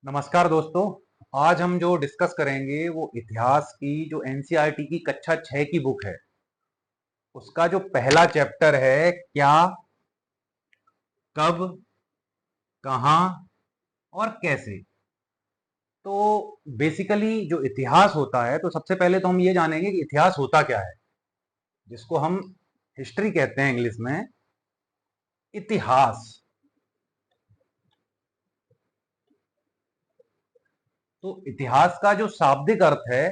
नमस्कार दोस्तों। आज हम जो डिस्कस करेंगे वो इतिहास की जो एनसीईआरटी की कक्षा 6 की बुक है उसका जो पहला चैप्टर है क्या, कब, कहां और कैसे। तो बेसिकली जो इतिहास होता है तो सबसे पहले तो हम ये जानेंगे कि इतिहास होता क्या है, जिसको हम हिस्ट्री कहते हैं इंग्लिश में। इतिहास तो इतिहास का जो शाब्दिक अर्थ है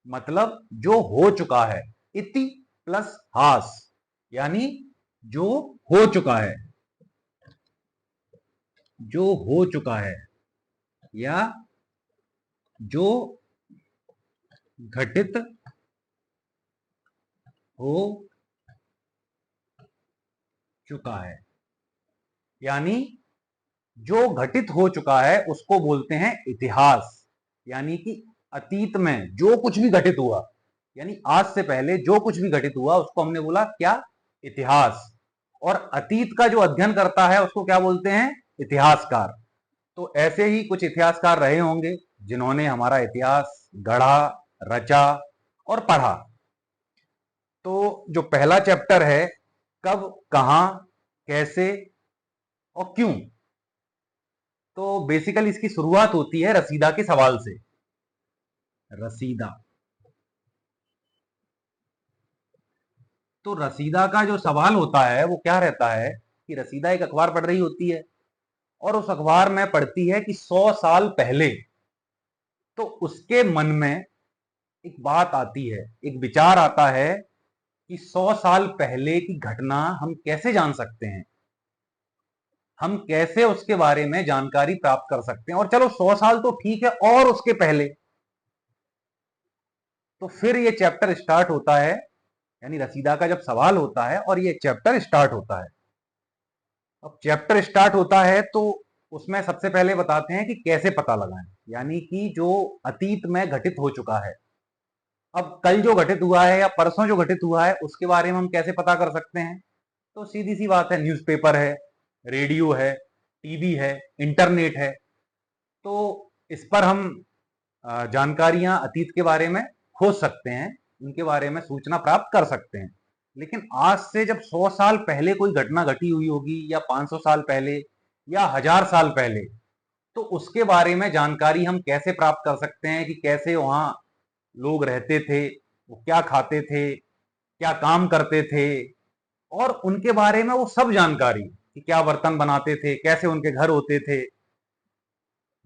मतलब जो हो चुका है। इति प्लस हास यानी जो हो चुका है, जो हो चुका है या जो घटित हो चुका है, यानी जो घटित हो चुका है उसको बोलते हैं इतिहास। यानी कि अतीत में जो कुछ भी घटित हुआ, यानी आज से पहले जो कुछ भी घटित हुआ उसको हमने बोला क्या, इतिहास। और अतीत का जो अध्ययन करता है उसको क्या बोलते हैं, इतिहासकार। तो ऐसे ही कुछ इतिहासकार रहे होंगे जिन्होंने हमारा इतिहास गढ़ा, रचा और पढ़ा। तो जो पहला चैप्टर है कब, कहां, कैसे और क्यों, तो बेसिकली इसकी शुरुआत होती है रसीदा के सवाल से। रसीदा तो रसीदा का जो सवाल होता है वो क्या रहता है कि रसीदा एक अखबार पढ़ रही होती है और उस अखबार में पढ़ती है कि 100 साल पहले, तो उसके मन में एक बात आती है, एक विचार आता है कि 100 साल पहले की घटना हम कैसे जान सकते हैं, हम कैसे उसके बारे में जानकारी प्राप्त कर सकते हैं। और चलो 100 साल तो ठीक है, और उसके पहले। तो फिर ये चैप्टर स्टार्ट होता है, यानी रसीदा का जब सवाल होता है और ये चैप्टर स्टार्ट होता है। अब चैप्टर स्टार्ट होता है तो उसमें सबसे पहले बताते हैं कि कैसे पता लगाएं, यानी कि जो अतीत में घटित हो चुका है। अब कल जो घटित हुआ है या परसों जो घटित हुआ है उसके बारे में हम कैसे पता कर सकते हैं। तो सीधी सी बात है, न्यूज़पेपर है, रेडियो है, टीवी है, इंटरनेट है। तो इस पर हम जानकारियां अतीत के बारे में खोज सकते हैं, उनके बारे में सूचना प्राप्त कर सकते हैं। लेकिन आज से जब 100 साल पहले कोई घटना घटी हुई होगी या 500 साल पहले या 1000 साल पहले, तो उसके बारे में जानकारी हम कैसे प्राप्त कर सकते हैं कि कैसे वहां लोग रहते थे, वो क्या खाते थे, क्या काम करते थे, और उनके बारे में वो सब जानकारी कि क्या बर्तन बनाते थे, कैसे उनके घर होते थे,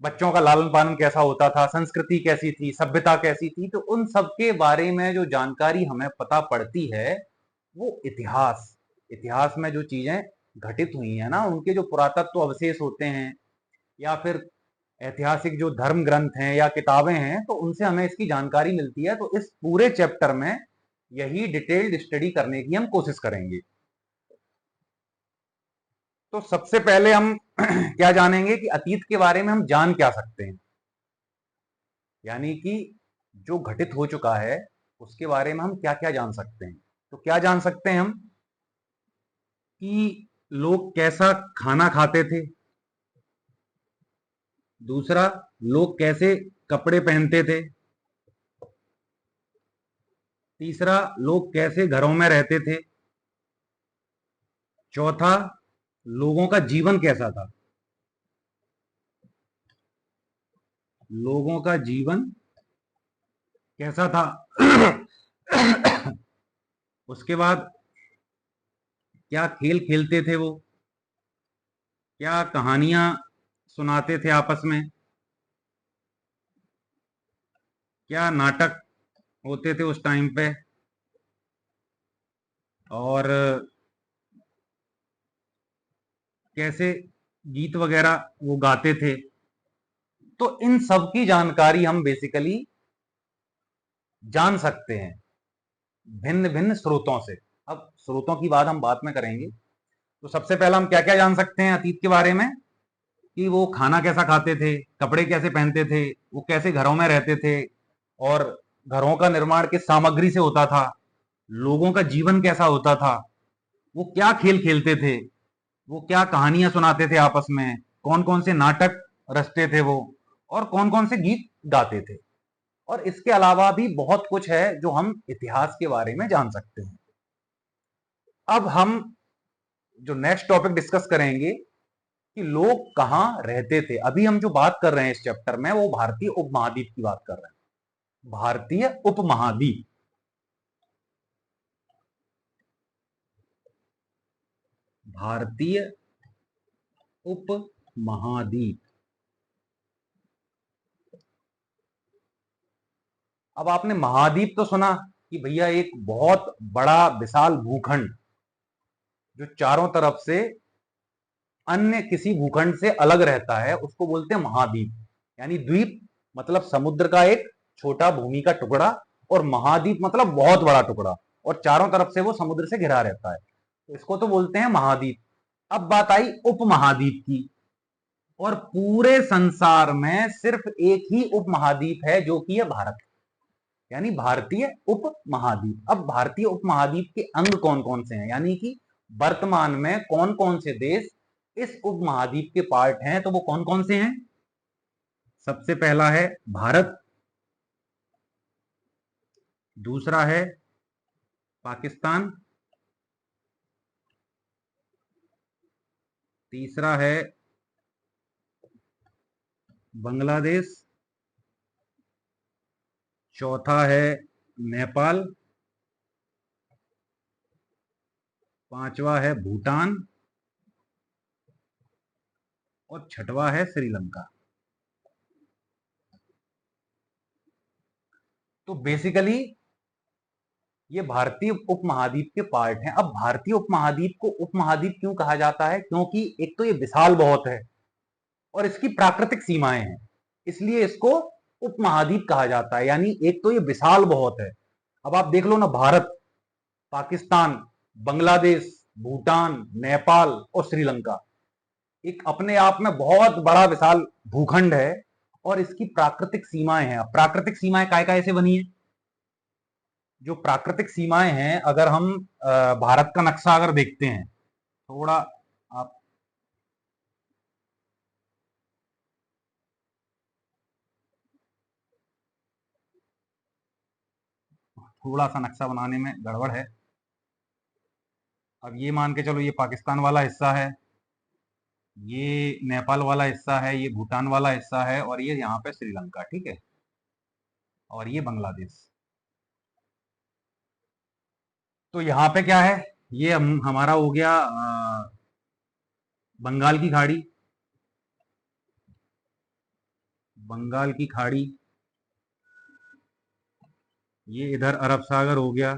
बच्चों का लालन पालन कैसा होता था, संस्कृति कैसी थी, सभ्यता कैसी थी। तो उन सब के बारे में जो जानकारी हमें पता पड़ती है वो इतिहास, इतिहास में जो चीजें घटित हुई है ना, उनके जो पुरातत्व अवशेष होते हैं या फिर ऐतिहासिक जो धर्म ग्रंथ हैं या किताबें हैं, तो उनसे हमें इसकी जानकारी मिलती है। तो इस पूरे चैप्टर में यही डिटेल्ड स्टडी करने की हम कोशिश करेंगे। तो सबसे पहले हम क्या जानेंगे कि अतीत के बारे में हम जान क्या सकते हैं, यानी कि जो घटित हो चुका है उसके बारे में हम क्या क्या जान सकते हैं। तो क्या जान सकते हैं हम कि लोग कैसा खाना खाते थे, दूसरा लोग कैसे कपड़े पहनते थे, तीसरा लोग कैसे घरों में रहते थे, चौथा लोगों का जीवन कैसा था, लोगों का जीवन कैसा था। उसके बाद क्या खेल खेलते थे वो, क्या कहानियां सुनाते थे आपस में, क्या नाटक होते थे उस टाइम पे, और कैसे गीत वगैरह वो गाते थे। तो इन सब की जानकारी हम बेसिकली जान सकते हैं भिन्न भिन्न स्रोतों से। अब स्रोतों की बात हम बाद में करेंगे। तो सबसे पहला हम क्या क्या जान सकते हैं अतीत के बारे में कि वो खाना कैसा खाते थे, कपड़े कैसे पहनते थे, वो कैसे घरों में रहते थे, और घरों का निर्माण किस सामग्री से होता था, लोगों का जीवन कैसा होता था, वो क्या खेल खेलते थे, वो क्या कहानियां सुनाते थे आपस में, कौन कौन से नाटक रचते थे वो, और कौन कौन से गीत गाते थे। और इसके अलावा भी बहुत कुछ है जो हम इतिहास के बारे में जान सकते हैं। अब हम जो नेक्स्ट टॉपिक डिस्कस करेंगे कि लोग कहां रहते थे। अभी हम जो बात कर रहे हैं इस चैप्टर में वो भारतीय उपमहाद्वीप की बात कर रहे हैं। भारतीय उपमहाद्वीप, भारतीय उपमहाद्वीप। अब आपने महाद्वीप तो सुना कि भैया एक बहुत बड़ा विशाल भूखंड जो चारों तरफ से अन्य किसी भूखंड से अलग रहता है, उसको बोलते हैं महाद्वीप। यानी द्वीप मतलब समुद्र का एक छोटा भूमि का टुकड़ा, और महाद्वीप मतलब बहुत बड़ा टुकड़ा, और चारों तरफ से वो समुद्र से घिरा रहता है, तो इसको तो बोलते हैं महाद्वीप। अब बात आई उपमहाद्वीप की, और पूरे संसार में सिर्फ एक ही उपमहाद्वीप है जो कि है भारत, यानी भारतीय उपमहाद्वीप। अब भारतीय उपमहाद्वीप के अंग कौन कौन से हैं, यानी कि वर्तमान में कौन कौन से देश इस उपमहाद्वीप के पार्ट हैं, तो वो कौन कौन से हैं। सबसे पहला है भारत, दूसरा है पाकिस्तान, तीसरा है बांग्लादेश, चौथा है नेपाल, पांचवा है भूटान, और छठवा है श्रीलंका। तो बेसिकली ये भारतीय उपमहाद्वीप के पार्ट हैं। अब भारतीय उपमहाद्वीप को उपमहाद्वीप क्यों कहा जाता है, क्योंकि एक तो ये विशाल बहुत है और इसकी प्राकृतिक सीमाएं हैं, इसलिए इसको उपमहाद्वीप कहा जाता है। यानी एक तो ये विशाल बहुत है। अब आप देख लो ना, भारत, पाकिस्तान, बांग्लादेश, भूटान, नेपाल और श्रीलंका एक अपने आप में बहुत बड़ा विशाल भूखंड है, और इसकी प्राकृतिक सीमाएं हैं। प्राकृतिक सीमाएं काय काय से बनी है। जो प्राकृतिक सीमाएं हैं, अगर हम भारत का नक्शा अगर देखते हैं थोड़ा, आप थोड़ा सा नक्शा बनाने में गड़बड़ है। अब ये मान के चलो, ये पाकिस्तान वाला हिस्सा है, ये नेपाल वाला हिस्सा है, ये भूटान वाला हिस्सा है, और ये यहाँ पे श्रीलंका, ठीक है, और ये बांग्लादेश। तो यहाँ पे क्या है, ये हमारा हो गया बंगाल की खाड़ी, बंगाल की खाड़ी, ये इधर अरब सागर हो गया,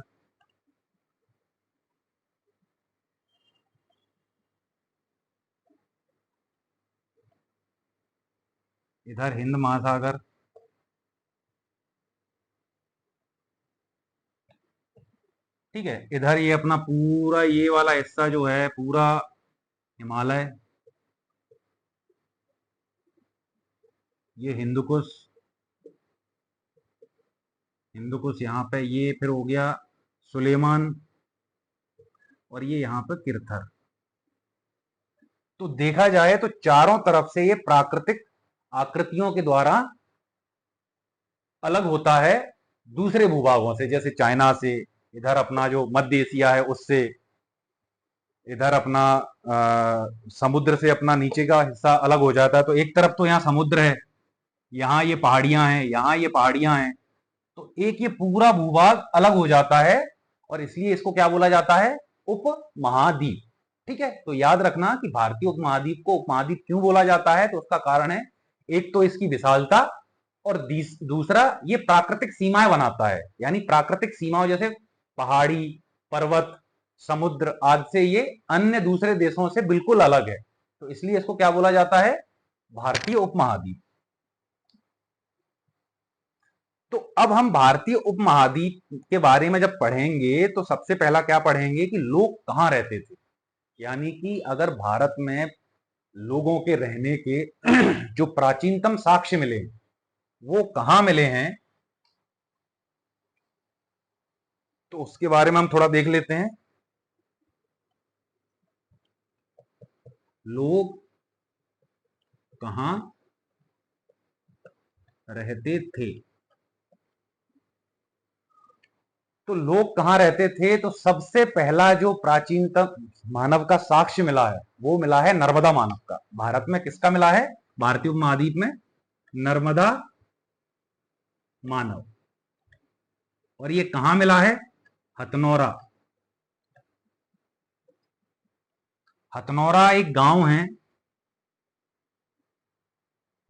इधर हिंद महासागर, ठीक है, इधर ये अपना पूरा ये वाला हिस्सा जो है पूरा हिमालय, ये हिंदू कुश, हिंदू कुश यहाँ पे, ये फिर हो गया सुलेमान, और ये यहाँ पे किरथर। तो देखा जाए तो चारों तरफ से ये प्राकृतिक आकृतियों के द्वारा अलग होता है दूसरे भूभागों से, जैसे चाइना से, इधर अपना जो मध्य एशिया है उससे, इधर अपना समुद्र से अपना नीचे का हिस्सा अलग हो जाता है। तो एक तरफ तो यहाँ समुद्र है, यहाँ ये पहाड़ियां हैं, यहाँ ये पहाड़ियां हैं, तो एक ये पूरा भूभाग अलग हो जाता है, और इसलिए इसको क्या बोला जाता है, उपमहाद्वीप। ठीक है, तो याद रखना कि भारतीय उपमहाद्वीप को उपमहाद्वीप क्यों बोला जाता है, तो उसका कारण है एक तो इसकी विशालता, और दूसरा ये प्राकृतिक सीमाएं बनाता है। यानी प्राकृतिक सीमाओं जैसे पहाड़ी, पर्वत, समुद्र आदि से ये अन्य दूसरे देशों से बिल्कुल अलग है, तो इसलिए इसको क्या बोला जाता है, भारतीय उपमहाद्वीप। तो अब हम भारतीय उपमहाद्वीप के बारे में जब पढ़ेंगे तो सबसे पहला क्या पढ़ेंगे कि लोग कहां रहते थे। यानी कि अगर भारत में लोगों के रहने के जो प्राचीनतम साक्ष्य मिले वो कहां मिले हैं, तो उसके बारे में हम थोड़ा देख लेते हैं। लोग कहां रहते थे। तो लोग कहाँ रहते थे? तो सबसे पहला जो प्राचीनतम मानव का साक्ष्य मिला है वो मिला है नर्मदा मानव का। भारत में किसका मिला है? भारतीय उपमहाद्वीप में नर्मदा मानव। और ये कहां मिला है? हथनौरा। हथनौरा एक गांव है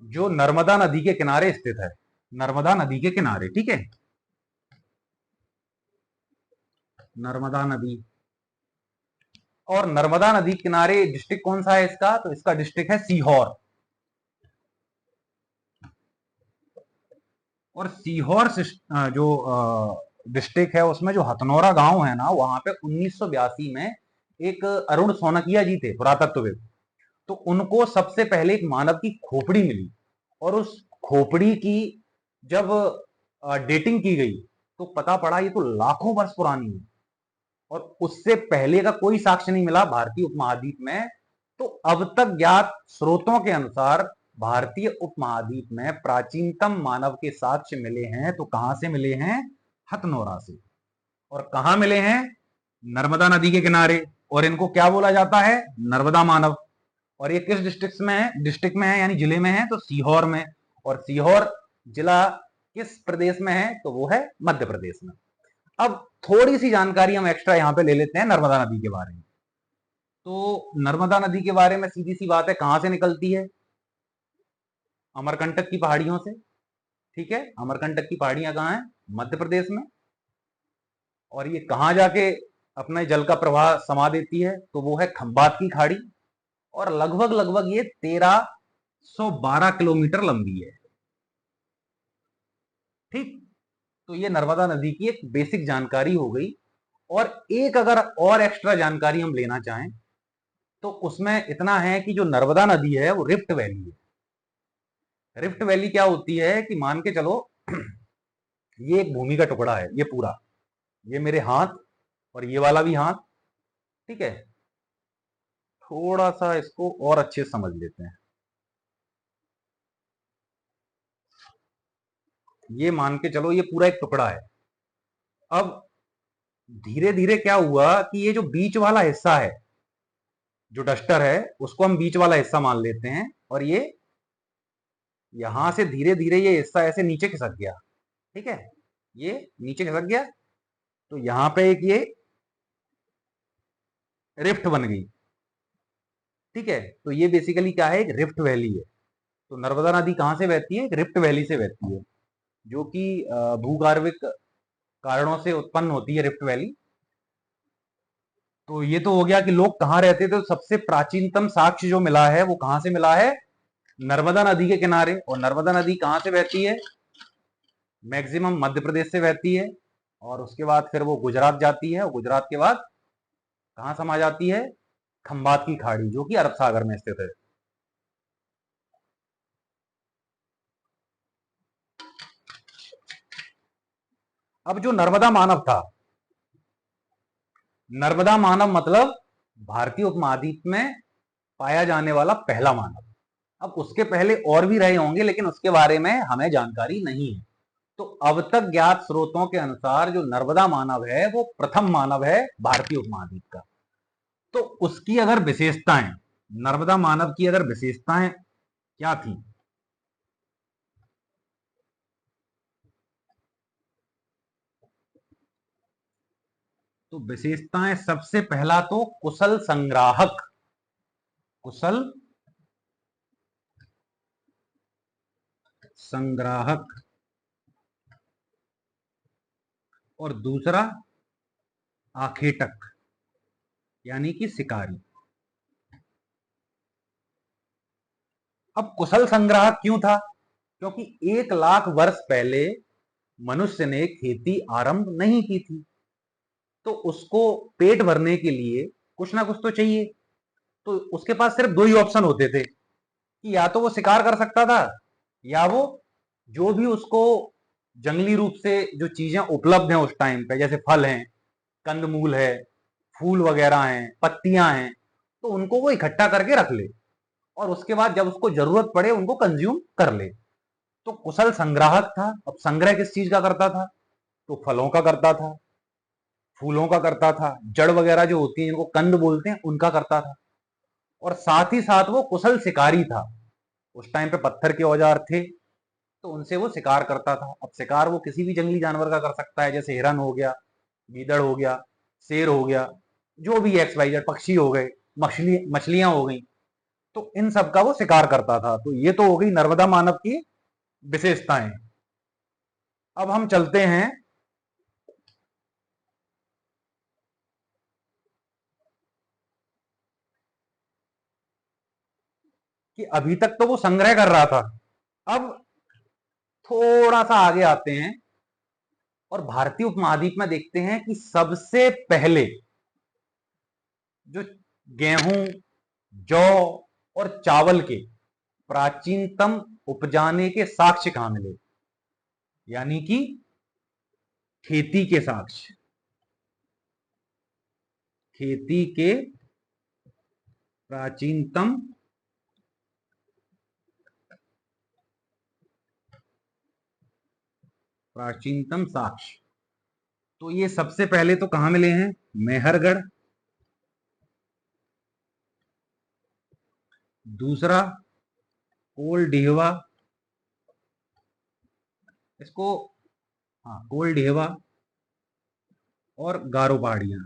जो नर्मदा नदी के किनारे स्थित है। नर्मदा नदी के किनारे, ठीक है। नर्मदा नदी, और नर्मदा नदी किनारे डिस्ट्रिक्ट कौन सा है इसका? तो इसका डिस्ट्रिक्ट है सीहोर। और सीहोर जो डिस्ट्रिक्ट है उसमें जो हथनौरा गांव है ना, वहां पे 1982 में एक अरुण सोनकिया जी थे, पुरातत्वविद। तो उनको सबसे पहले एक मानव की खोपड़ी मिली, और उस खोपड़ी की जब डेटिंग की गई तो पता पड़ा ये तो लाखों वर्ष पुरानी है, और उससे पहले का कोई साक्ष्य नहीं मिला भारतीय उपमहाद्वीप में। तो अब तक ज्ञात स्रोतों के अनुसार भारतीय उपमहाद्वीप में प्राचीनतम मानव के साक्ष्य मिले हैं तो कहां से मिले हैं? हथनौरा से। और कहां मिले हैं? नर्मदा नदी के किनारे। और इनको क्या बोला जाता है? नर्मदा मानव। और ये किस डिस्ट्रिक्ट में है यानी जिले में है? तो सीहोर में। और सीहोर जिला किस प्रदेश में है? तो वो है मध्य प्रदेश में। अब थोड़ी सी जानकारी हम एक्स्ट्रा यहां पे ले लेते हैं नर्मदा नदी के बारे में। तो नर्मदा नदी के बारे में सीधी सी बात है, कहां से निकलती है? अमरकंटक की पहाड़ियों से, ठीक है। अमरकंटक की पहाड़ियां कहां हैं? मध्य प्रदेश में। और ये कहां जाके अपने जल का प्रवाह समा देती है? तो वो है खंबात की खाड़ी। और लगभग लगभग ये 1312 किलोमीटर लंबी है, ठीक। तो ये नर्मदा नदी की एक बेसिक जानकारी हो गई। और एक अगर और एक्स्ट्रा जानकारी हम लेना चाहें तो उसमें इतना है कि जो नर्मदा नदी है वो रिफ्ट वैली है। रिफ्ट वैली क्या होती है कि मान के चलो ये एक भूमि का टुकड़ा है, ये पूरा, ये मेरे हाथ और ये वाला भी हाथ, ठीक है। थोड़ा सा इसको और अच्छे से समझ लेते हैं। ये मान के चलो ये पूरा एक टुकड़ा है। अब धीरे धीरे क्या हुआ कि ये जो बीच वाला हिस्सा है, जो डस्टर है, उसको हम बीच वाला हिस्सा मान लेते हैं, और ये यहां से धीरे धीरे ये हिस्सा ऐसे नीचे खिसक गया, ठीक है। ये नीचे खिसक गया तो यहां पे एक ये रिफ्ट बन गई, ठीक है। तो ये बेसिकली क्या है? एक रिफ्ट वैली है। तो नर्मदा नदी कहां से बहती है? एक रिफ्ट वैली से बहती है, जो कि भूगर्भिक कारणों से उत्पन्न होती है रिफ्ट वैली। तो ये तो हो गया कि लोग कहां रहते थे। तो सबसे प्राचीनतम साक्ष्य जो मिला है वो कहां से मिला है? नर्मदा नदी के किनारे। और नर्मदा नदी कहां से बहती है? मैक्सिमम मध्य प्रदेश से बहती है, और उसके बाद फिर वो गुजरात जाती है, और गुजरात के बाद कहां समा जाती है? खंबात की खाड़ी, जो कि अरब सागर में स्थित है। अब जो नर्मदा मानव था, नर्मदा मानव मतलब भारतीय उपमहाद्वीप में पाया जाने वाला पहला मानव। अब उसके पहले और भी रहे होंगे लेकिन उसके बारे में हमें जानकारी नहीं है। तो अब तक ज्ञात स्रोतों के अनुसार जो नर्मदा मानव है वो प्रथम मानव है भारतीय उपमहाद्वीप का। तो उसकी अगर विशेषताएं, नर्मदा मानव की अगर विशेषताएं क्या थी? तो विशेषताएं सबसे पहला तो कुशल संग्राहक, कुशल संग्राहक। और दूसरा आखेटक, यानी कि शिकारी। अब कुशल संग्राहक क्यों था? क्योंकि 1 लाख वर्ष पहले मनुष्य ने खेती आरंभ नहीं की थी, तो उसको पेट भरने के लिए कुछ ना कुछ तो चाहिए। तो उसके पास सिर्फ दो ही ऑप्शन होते थे कि या तो वो शिकार कर सकता था, या वो जो भी उसको जंगली रूप से जो चीजें उपलब्ध हैं उस टाइम पे, जैसे फल हैं, कंदमूल है, फूल वगैरह हैं, पत्तियां हैं, तो उनको वो इकट्ठा करके रख ले, और उसके बाद जब उसको जरूरत पड़े उनको कंज्यूम कर ले। तो कुशल संग्राहक था। अब संग्रह किस चीज का करता था? तो फलों का करता था, फूलों का करता था, जड़ वगैरह जो होती हैं जिनको कंद बोलते हैं उनका करता था। और साथ ही साथ वो कुशल शिकारी था। उस टाइम पे पत्थर के औजार थे तो उनसे वो शिकार करता था। अब शिकार वो किसी भी जंगली जानवर का कर सकता है, जैसे हिरन हो गया, गीदड़ हो गया, शेर हो गया, जो भी एक्स वाई जेड पक्षी हो गए, मछलियां हो गई, तो इन सब का वो शिकार करता था। तो ये तो हो गई नर्मदा मानव की विशेषताएं। अब हम चलते हैं कि अभी तक तो वो संग्रह कर रहा था, अब थोड़ा सा आगे आते हैं और भारतीय उपमहाद्वीप में देखते हैं कि सबसे पहले जो गेहूं, जौ और चावल के प्राचीनतम उपजाने के साक्ष्य कहां मिले, यानी कि खेती के साक्ष्य, खेती के प्राचीनतम प्राचीनतम साक्ष्य। तो ये सबसे पहले तो कहां मिले हैं? मेहरगढ़। दूसरा कोल डिहवा, इसको, हाँ, कोल डिहवा और गारो पहाड़ियां।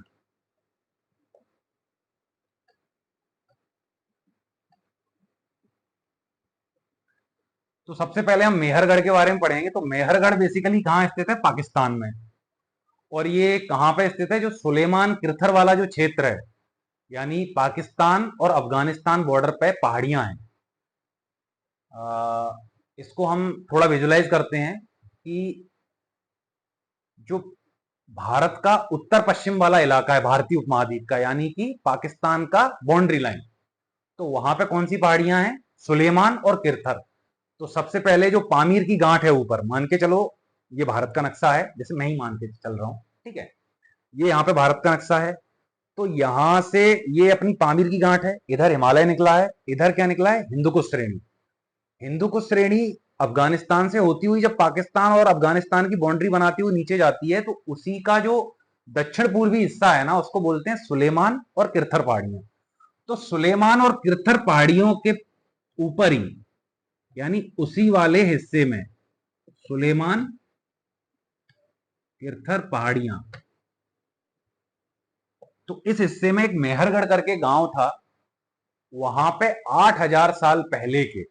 तो सबसे पहले हम मेहरगढ़ के बारे में पढ़ेंगे। तो मेहरगढ़ बेसिकली कहां स्थित है? पाकिस्तान में। और ये कहां पे स्थित है? जो सुलेमान किरथर वाला जो क्षेत्र है, यानी पाकिस्तान और अफगानिस्तान बॉर्डर पे पहाड़ियां हैं। इसको हम थोड़ा विजुलाइज करते हैं कि जो भारत का उत्तर पश्चिम वाला इलाका है भारतीय उपमहाद्वीप का, यानी कि पाकिस्तान का बाउंड्री लाइन, तो वहां पे कौन सी पहाड़ियां हैं? सुलेमान और किरथर। तो सबसे पहले जो पामीर की गांठ है ऊपर, मान के चलो ये भारत का नक्शा है, जैसे मैं ही मान के चल रहा हूं, ठीक है, ये यहाँ पे भारत का नक्शा है। तो यहां से ये अपनी पामीर की गांठ है, इधर हिमालय निकला है, इधर क्या निकला है? हिंदू कुश श्रेणी। हिंदू कुश श्रेणी अफगानिस्तान से होती हुई जब पाकिस्तान और अफगानिस्तान की बाउंड्री बनाती हुई नीचे जाती है, तो उसी का जो दक्षिण पूर्वी हिस्सा है ना, उसको बोलते हैं सुलेमान और किरथर पहाड़ियां। तो सुलेमान और किरथर पहाड़ियों के ऊपर ही, यानी उसी वाले हिस्से में, सुलेमान किरथर पहाड़ियां, तो इस हिस्से में एक मेहरगढ़ करके गांव था। वहां पे 8,000 साल पहले के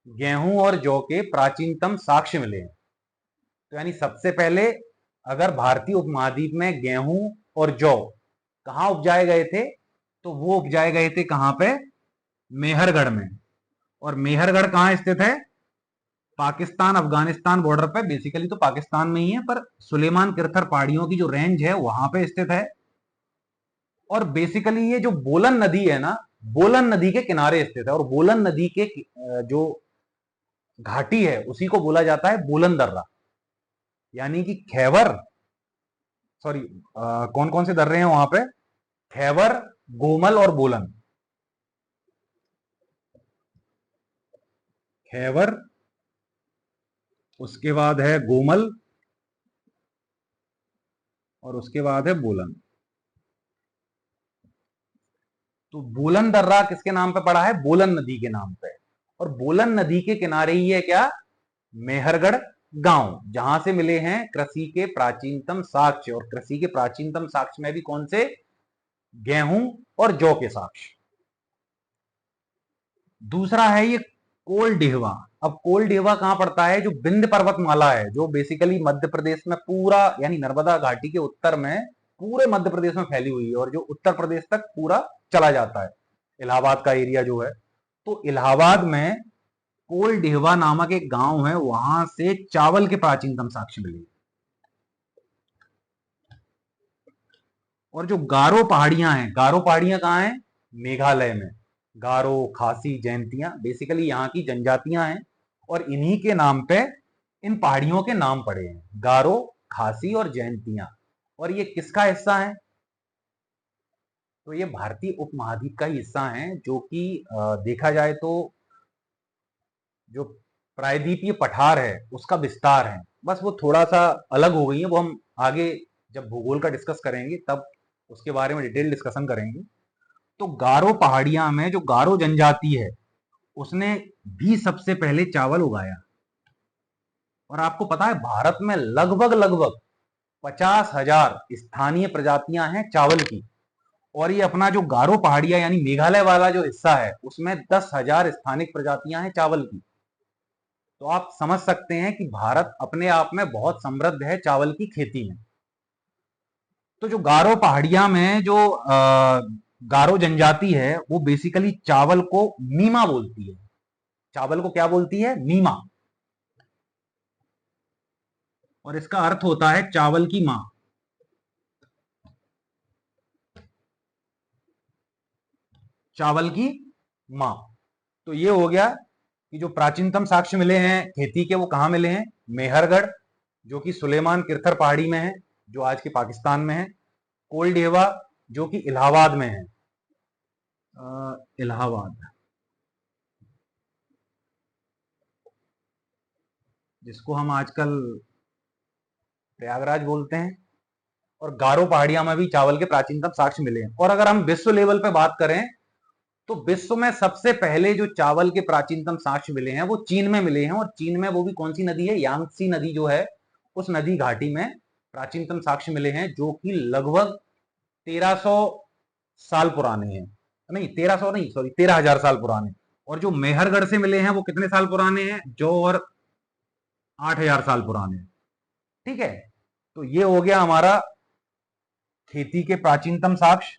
गेहूं और जौ के प्राचीनतम साक्ष्य मिले हैं। तो यानी सबसे पहले अगर भारतीय उपमहाद्वीप में गेहूं और जौ कहां उपजाए गए थे, तो वो उपजाए गए थे कहां पे? मेहरगढ़ में। और मेहरगढ़ कहां स्थित है? पाकिस्तान अफगानिस्तान बॉर्डर पे, बेसिकली तो पाकिस्तान में ही है, पर सुलेमान किरथर पहाड़ियों की जो रेंज है वहां पे स्थित है। और बेसिकली ये जो बोलन नदी है ना, बोलन नदी के किनारे स्थित है। और बोलन नदी के जो घाटी है उसी को बोला जाता है बोलन दर्रा, यानी कि खैबर, सॉरी, कौन कौन से दर्रे हैं वहां पे? खैबर, गोमल और बोलन। खैबर, उसके बाद है गोमल और उसके बाद है बोलन। तो बोलन दर्रा किसके नाम पे पड़ा है? बोलन नदी के नाम पे। और बोलन नदी के किनारे ही है क्या? मेहरगढ़ गांव, जहां से मिले हैं कृषि के प्राचीनतम साक्ष्य। और कृषि के प्राचीनतम साक्ष्य में भी कौन से? गेहूं और जौ के साक्ष्य। दूसरा है ये कोल डिहवा। अब कोल डिहवा कहां पड़ता है? जो विंध्य पर्वतमाला है, जो बेसिकली मध्य प्रदेश में पूरा, यानी नर्मदा घाटी के उत्तर में पूरे मध्य प्रदेश में फैली हुई है, और जो उत्तर प्रदेश तक पूरा चला जाता है, इलाहाबाद का एरिया जो है। तो इलाहाबाद में कोल डिहवा नामक एक गांव है, वहां से चावल के प्राचीनतम साक्ष्य मिले। और जो गारो पहाड़ियां हैं, गारो पहाड़ियां कहां हैं? मेघालय में। गारो, खासी, जयंतियां बेसिकली यहाँ की जनजातियां हैं, और इन्हीं के नाम पे इन पहाड़ियों के नाम पड़े हैं, गारो, खासी और जयंतियां। और ये किसका हिस्सा है? तो ये भारतीय उपमहाद्वीप का ही हिस्सा है, जो कि देखा जाए तो जो प्रायद्वीपीय पठार है उसका विस्तार है। बस वो थोड़ा सा अलग हो गई है, वो हम आगे जब भूगोल का डिस्कस करेंगे तब उसके बारे में डिटेल डिस्कशन करेंगे। तो गारो पहाड़ियां में जो गारो जनजाति है उसने भी सबसे पहले चावल उगाया। और आपको पता है भारत में लगभग लगभग 50,000 स्थानीय प्रजातियां हैं चावल की। और ये अपना जो गारो पहाड़िया यानी मेघालय वाला जो हिस्सा है उसमें 10,000 स्थानिक प्रजातियां हैं चावल की। तो आप समझ सकते हैं कि भारत अपने आप में बहुत समृद्ध है चावल की खेती में। तो जो गारो पहाड़िया में जो गारो जनजाति है वो बेसिकली चावल को मीमा बोलती है। चावल को क्या बोलती है? मीमा। और इसका अर्थ होता है चावल की मां। चावल की मां। तो ये हो गया कि जो प्राचीनतम साक्ष्य मिले हैं खेती के वो कहां मिले हैं? मेहरगढ़, जो कि सुलेमान किरथर पहाड़ी में है, जो आज के पाकिस्तान में है। कोलडेवा, जो कि इलाहाबाद में है। इलाहाबाद, जिसको हम आजकल प्रयागराज बोलते हैं। और गारो पहाड़िया में भी चावल के प्राचीनतम साक्ष्य मिले हैं। और अगर हम विश्व लेवल पे बात करें तो विश्व में सबसे पहले जो चावल के प्राचीनतम साक्ष्य मिले हैं वो चीन में मिले हैं। और चीन में वो भी कौन सी नदी है? यांगत्सी नदी जो है उस नदी घाटी में प्राचीनतम साक्ष्य मिले हैं, जो कि लगभग 1300 साल पुराने हैं। नहीं 1300 नहीं, सॉरी 13,000 साल पुराने। और जो मेहरगढ़ से मिले हैं वो कितने साल पुराने हैं? जो और 8,000 साल पुराने हैं। ठीक है, तो ये हो गया हमारा खेती के प्राचीनतम साक्ष्य।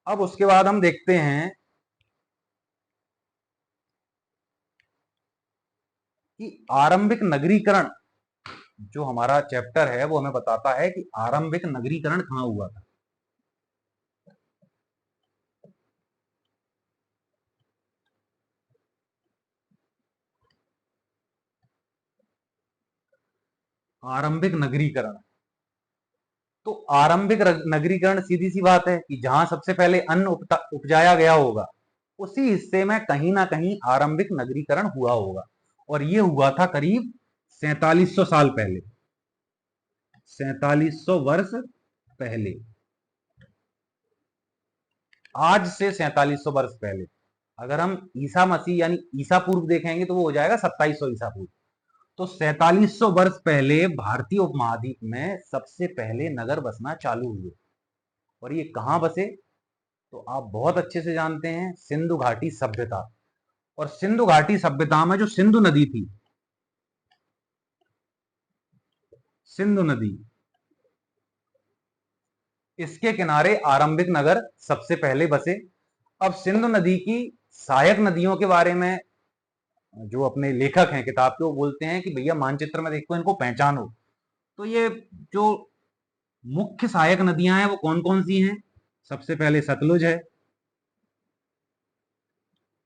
अब उसके बाद हम देखते हैं कि आरंभिक नगरीकरण, जो हमारा चैप्टर है वो हमें बताता है कि आरंभिक नगरीकरण कहां हुआ था। आरंभिक नगरीकरण, तो आरंभिक नगरीकरण सीधी सी बात है कि जहां सबसे पहले अन्न उपजाया गया होगा उसी हिस्से में कहीं ना कहीं आरंभिक नगरीकरण हुआ होगा। और ये हुआ था करीब 4700 साल पहले, 4700 वर्ष पहले। आज से 4700 वर्ष पहले। अगर हम ईसा मसीह यानी ईसा पूर्व देखेंगे तो वो हो जाएगा 2700 ईसा पूर्व। तो 4700 वर्ष पहले भारतीय उपमहाद्वीप में सबसे पहले नगर बसना चालू हुए। और ये कहां बसे? तो आप बहुत अच्छे से जानते हैं, सिंधु घाटी सभ्यता। और सिंधु घाटी सभ्यता में जो सिंधु नदी थी, सिंधु नदी, इसके किनारे आरंभिक नगर सबसे पहले बसे। अब सिंधु नदी की सहायक नदियों के बारे में जो अपने लेखक हैं किताब के, वो बोलते हैं कि भैया मानचित्र में देखो, इनको पहचानो। तो ये जो मुख्य सहायक नदियां हैं वो कौन कौन सी हैं? सबसे पहले सतलुज है,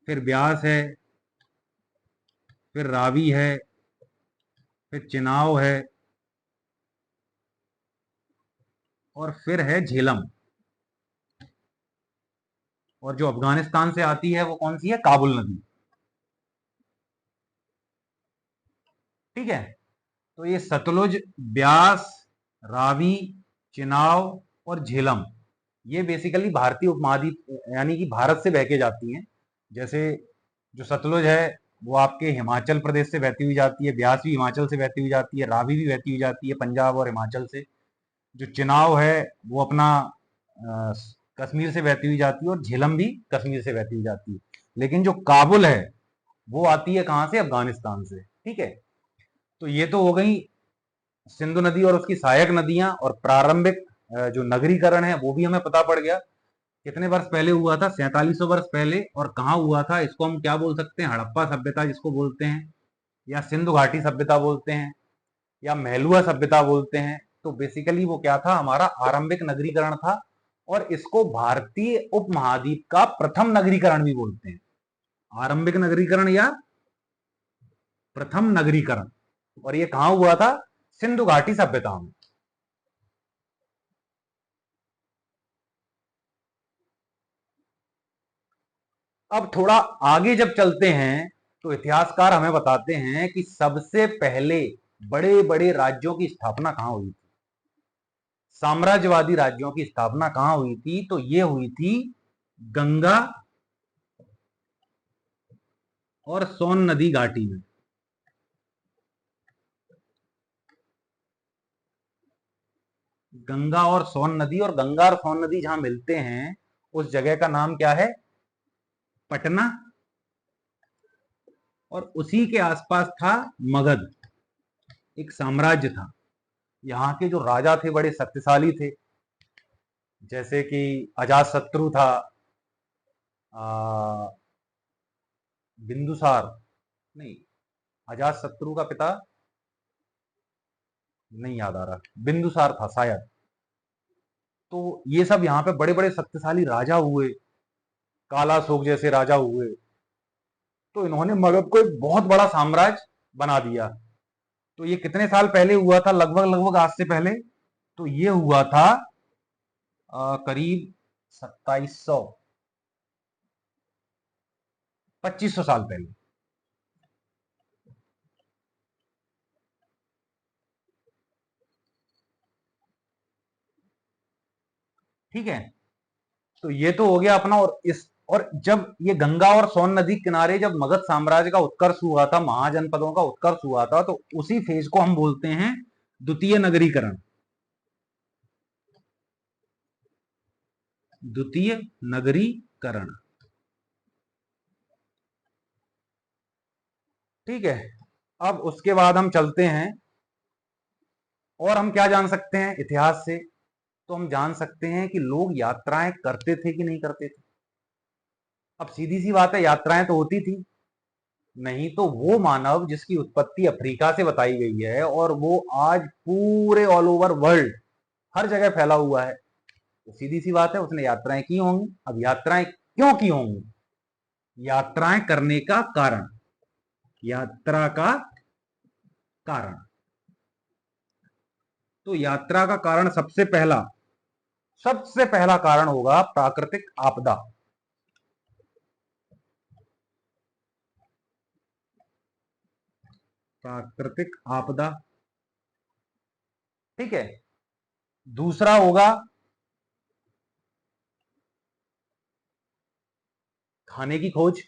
फिर ब्यास है, फिर रावी है, फिर चिनाव है, और फिर है झेलम। और जो अफगानिस्तान से आती है वो कौन सी है? काबुल नदी। ठीक है, तो ये सतलुज, ब्यास, रावी, चिनाव और झेलम, ये बेसिकली भारतीय उपमहाद्वीप यानी कि भारत से बह के जाती हैं। जैसे जो सतलुज है वो आपके हिमाचल प्रदेश से बहती हुई जाती है, ब्यास भी हिमाचल से बहती हुई जाती है, रावी भी बहती हुई जाती है पंजाब और हिमाचल से। जो चिनाव है वो अपना कश्मीर से बहती हुई जाती है, और झेलम भी कश्मीर से बहती हुई जाती है। लेकिन जो काबुल है वो आती है कहां से? अफगानिस्तान से। ठीक है, तो ये तो हो गई सिंधु नदी और उसकी सहायक नदियां। और प्रारंभिक जो नगरीकरण है वो भी हमें पता पड़ गया। कितने वर्ष पहले हुआ था? 4700 वर्ष पहले। और कहां हुआ था? इसको हम क्या बोल सकते हैं? हड़प्पा सभ्यता जिसको बोलते हैं, या सिंधु घाटी सभ्यता बोलते हैं, या मेहलुआ सभ्यता बोलते हैं। तो बेसिकली वो क्या था? हमारा आरंभिक नगरीकरण था। और इसको भारतीय उपमहाद्वीप का प्रथम नगरीकरण भी बोलते हैं। आरंभिक नगरीकरण या प्रथम नगरीकरण। और ये कहां हुआ था? सिंधु घाटी सभ्यता में। अब थोड़ा आगे जब चलते हैं तो इतिहासकार हमें बताते हैं कि सबसे पहले बड़े बड़े राज्यों की स्थापना कहां हुई थी, साम्राज्यवादी राज्यों की स्थापना कहां हुई थी, तो ये हुई थी गंगा और सोन नदी घाटी में। गंगा और सोन नदी, और गंगा और सोन नदी जहां मिलते हैं उस जगह का नाम क्या है, पटना। और उसी के आसपास था मगध, एक साम्राज्य था। यहाँ के जो राजा थे बड़े शक्तिशाली थे, जैसे कि अजातशत्रु था, बिंदुसार, नहीं, अजातशत्रु का पिता नहीं याद आ रहा, बिंदुसार था शायद। तो ये सब यहाँ पे बड़े बड़े शक्तिशाली राजा हुए, कालाशोक जैसे राजा हुए। तो इन्होंने मगध को एक बहुत बड़ा साम्राज्य बना दिया। तो ये कितने साल पहले हुआ था, लगभग लगभग आज से पहले, तो ये हुआ था करीब 2700 2500 साल पहले। ठीक है, तो ये तो हो गया अपना। और जब ये गंगा और सोन नदी किनारे जब मगध साम्राज्य का उत्कर्ष हुआ था, महाजनपदों का उत्कर्ष हुआ था, तो उसी फेज को हम बोलते हैं द्वितीय नगरीकरण। द्वितीय नगरीकरण। ठीक है, अब उसके बाद हम चलते हैं, और हम क्या जान सकते हैं इतिहास से, तो हम जान सकते हैं कि लोग यात्राएं करते थे कि नहीं करते थे। अब सीधी सी बात है, यात्राएं तो होती थी। नहीं तो वो मानव जिसकी उत्पत्ति अफ्रीका से बताई गई है और वो आज पूरे ऑल ओवर वर्ल्ड हर जगह फैला हुआ है, तो सीधी सी बात है उसने यात्राएं की होंगी। अब यात्राएं क्यों की होंगी, यात्राएं करने का कारण, यात्रा का कारण, तो यात्रा का कारण सबसे पहला कारण होगा प्राकृतिक आपदा। प्राकृतिक आपदा। ठीक है, दूसरा होगा खाने की खोज।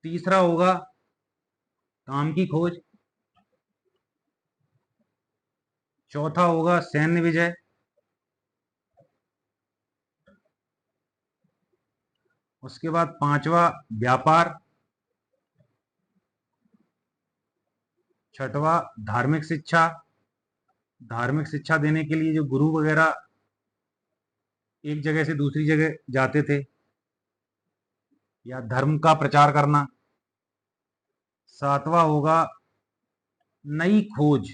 तीसरा होगा काम की खोज। चौथा होगा सैन्य विजय। उसके बाद पांचवा व्यापार। छठवा धार्मिक शिक्षा। धार्मिक शिक्षा देने के लिए जो गुरु वगैरह एक जगह से दूसरी जगह जाते थे, या धर्म का प्रचार करना। सातवां होगा नई खोज।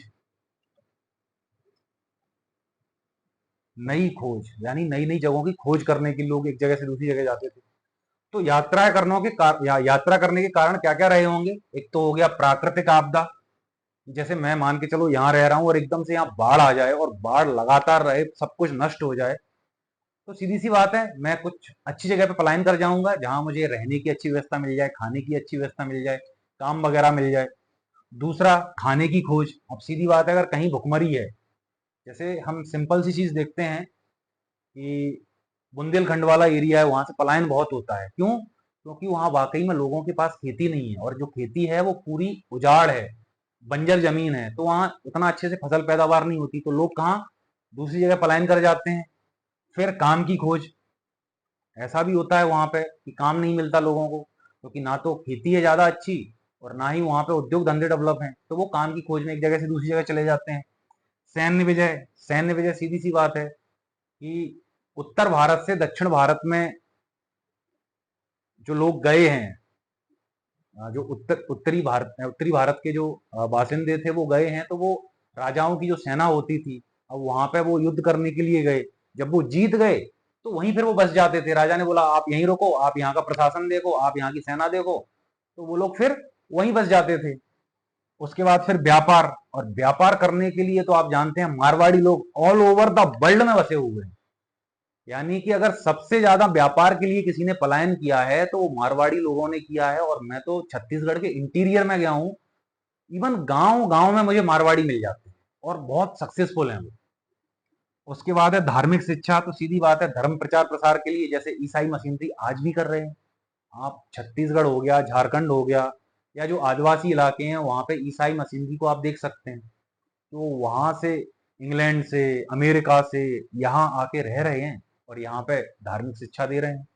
नई खोज यानी नई नई जगहों की खोज करने के लोग एक जगह से दूसरी जगह जाते थे। तो यात्रा करने के कारण क्या क्या रहे होंगे, एक तो हो गया प्राकृतिक आपदा। जैसे मैं मान के चलो यहाँ रह रहा हूँ और एकदम से यहाँ बाढ़ आ जाए और बाढ़ लगातार रहे, सब कुछ नष्ट हो जाए, तो सीधी सी बात है मैं कुछ अच्छी जगह पे पलायन कर जाऊंगा जहां मुझे रहने की अच्छी व्यवस्था मिल जाए, खाने की अच्छी व्यवस्था मिल जाए, काम वगैरह मिल जाए। दूसरा खाने की खोज। अब सीधी बात है, अगर कहीं भुखमरी है, जैसे हम सिंपल सी चीज देखते हैं कि बुंदेलखंड वाला एरिया है, वहां से पलायन बहुत होता है। क्यों? क्योंकि वहां वाकई में लोगों के पास खेती नहीं है, और जो खेती है वो पूरी उजाड़ है, बंजर जमीन है, तो वहां उतना अच्छे से फसल पैदावार नहीं होती, तो लोग कहाँ दूसरी जगह पलायन कर जाते हैं। फिर काम की खोज। ऐसा भी होता है वहां पे कि काम नहीं मिलता लोगों को, क्योंकि ना तो खेती है ज्यादा अच्छी और ना ही वहां पे उद्योग धंधे डेवलप हैं, तो वो काम की खोज में एक जगह से दूसरी जगह चले जाते हैं। सैन्य विजय। सैन्य विजय सीधी सी बात है कि उत्तर भारत से दक्षिण भारत में जो लोग गए हैं, जो उत्तरी भारत के जो बासिंदे थे वो गए हैं, तो वो राजाओं की जो सेना होती थी, अब वहां पे वो युद्ध करने के लिए गए। जब वो जीत गए तो वहीं फिर वो बस जाते थे। राजा ने बोला आप यहीं रुको, आप यहाँ का प्रशासन देखो, आप यहाँ की सेना देखो, तो वो लोग फिर वहीं बस जाते थे। उसके बाद फिर व्यापार, और व्यापार करने के लिए तो आप जानते हैं मारवाड़ी लोग ऑल ओवर द वर्ल्ड में बसे हुए हैं। यानी कि अगर सबसे ज्यादा व्यापार के लिए किसी ने पलायन किया है तो वो मारवाड़ी लोगों ने किया है। और मैं तो छत्तीसगढ़ के इंटीरियर में गया हूं, इवन गांव गांव में मुझे मारवाड़ी मिल जाते हैं और बहुत सक्सेसफुल हैं वो। उसके बाद है धार्मिक शिक्षा, तो सीधी बात है धर्म प्रचार प्रसार के लिए जैसे ईसाई मशीनरी आज भी कर रहे हैं। आप छत्तीसगढ़ हो गया, झारखंड हो गया, या जो आदिवासी इलाके हैं वहां पे ईसाई मशीनरी को आप देख सकते हैं। तो वहां से, इंग्लैंड से, अमेरिका से यहाँ आके रह रहे हैं और यहाँ पे धार्मिक शिक्षा दे रहे हैं।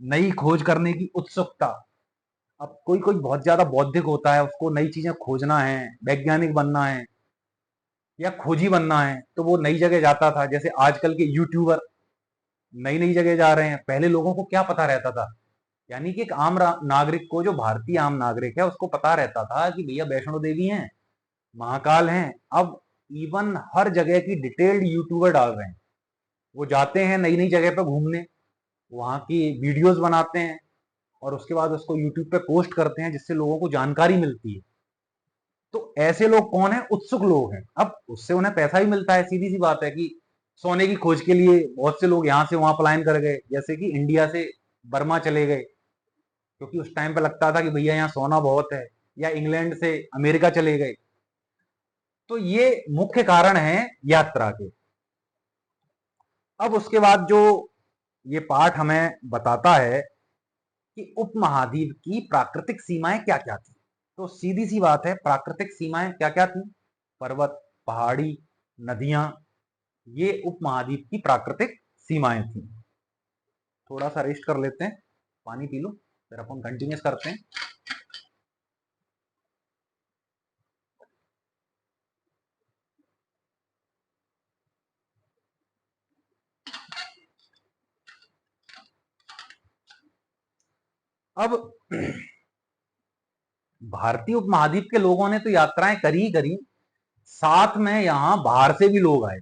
नई खोज करने की उत्सुकता, अब कोई कोई बहुत ज्यादा बौद्धिक होता है, उसको नई चीजें खोजना है, वैज्ञानिक बनना है या खोजी बनना है, तो वो नई जगह जाता था। जैसे आजकल के यूट्यूबर नई नई जगह जा रहे हैं। पहले लोगों को क्या पता रहता था? यानी कि एक आम नागरिक को, जो भारतीय आम नागरिक है, उसको पता रहता था कि भैया वैष्णो देवी हैं, महाकाल हैं। अब इवन हर जगह की डिटेल्ड यूट्यूबर डाल रहे हैं। वो जाते हैं नई नई जगह पे घूमने, वहां की वीडियोस बनाते हैं और उसके बाद उसको यूट्यूब पे पोस्ट करते हैं, जिससे लोगों को जानकारी मिलती है। तो ऐसे लोग कौन है? उत्सुक लोग हैं। अब उससे उन्हें पैसा भी मिलता है। सीधी सी बात है कि सोने की खोज के लिए बहुत से लोग यहां से वहां पलायन कर गए, जैसे कि इंडिया से बर्मा चले गए क्योंकि उस टाइम पे लगता था कि भैया यहाँ सोना बहुत है, या इंग्लैंड से अमेरिका चले गए। तो ये मुख्य कारण है यात्रा के। अब उसके बाद जो ये पाठ हमें बताता है कि उपमहाद्वीप की प्राकृतिक सीमाएं क्या क्या थी। तो सीधी सी बात है, प्राकृतिक सीमाएं क्या क्या थी? पर्वत, पहाड़ी, नदियां, ये उपमहाद्वीप की प्राकृतिक सीमाएं थी। थोड़ा सा रेस्ट कर लेते हैं, पानी पी लो, फिर अपन कंटिन्यूस करते हैं। अब भारतीय उपमहाद्वीप के लोगों ने तो यात्राएं करी ही करी, साथ में यहां बाहर से भी लोग आए।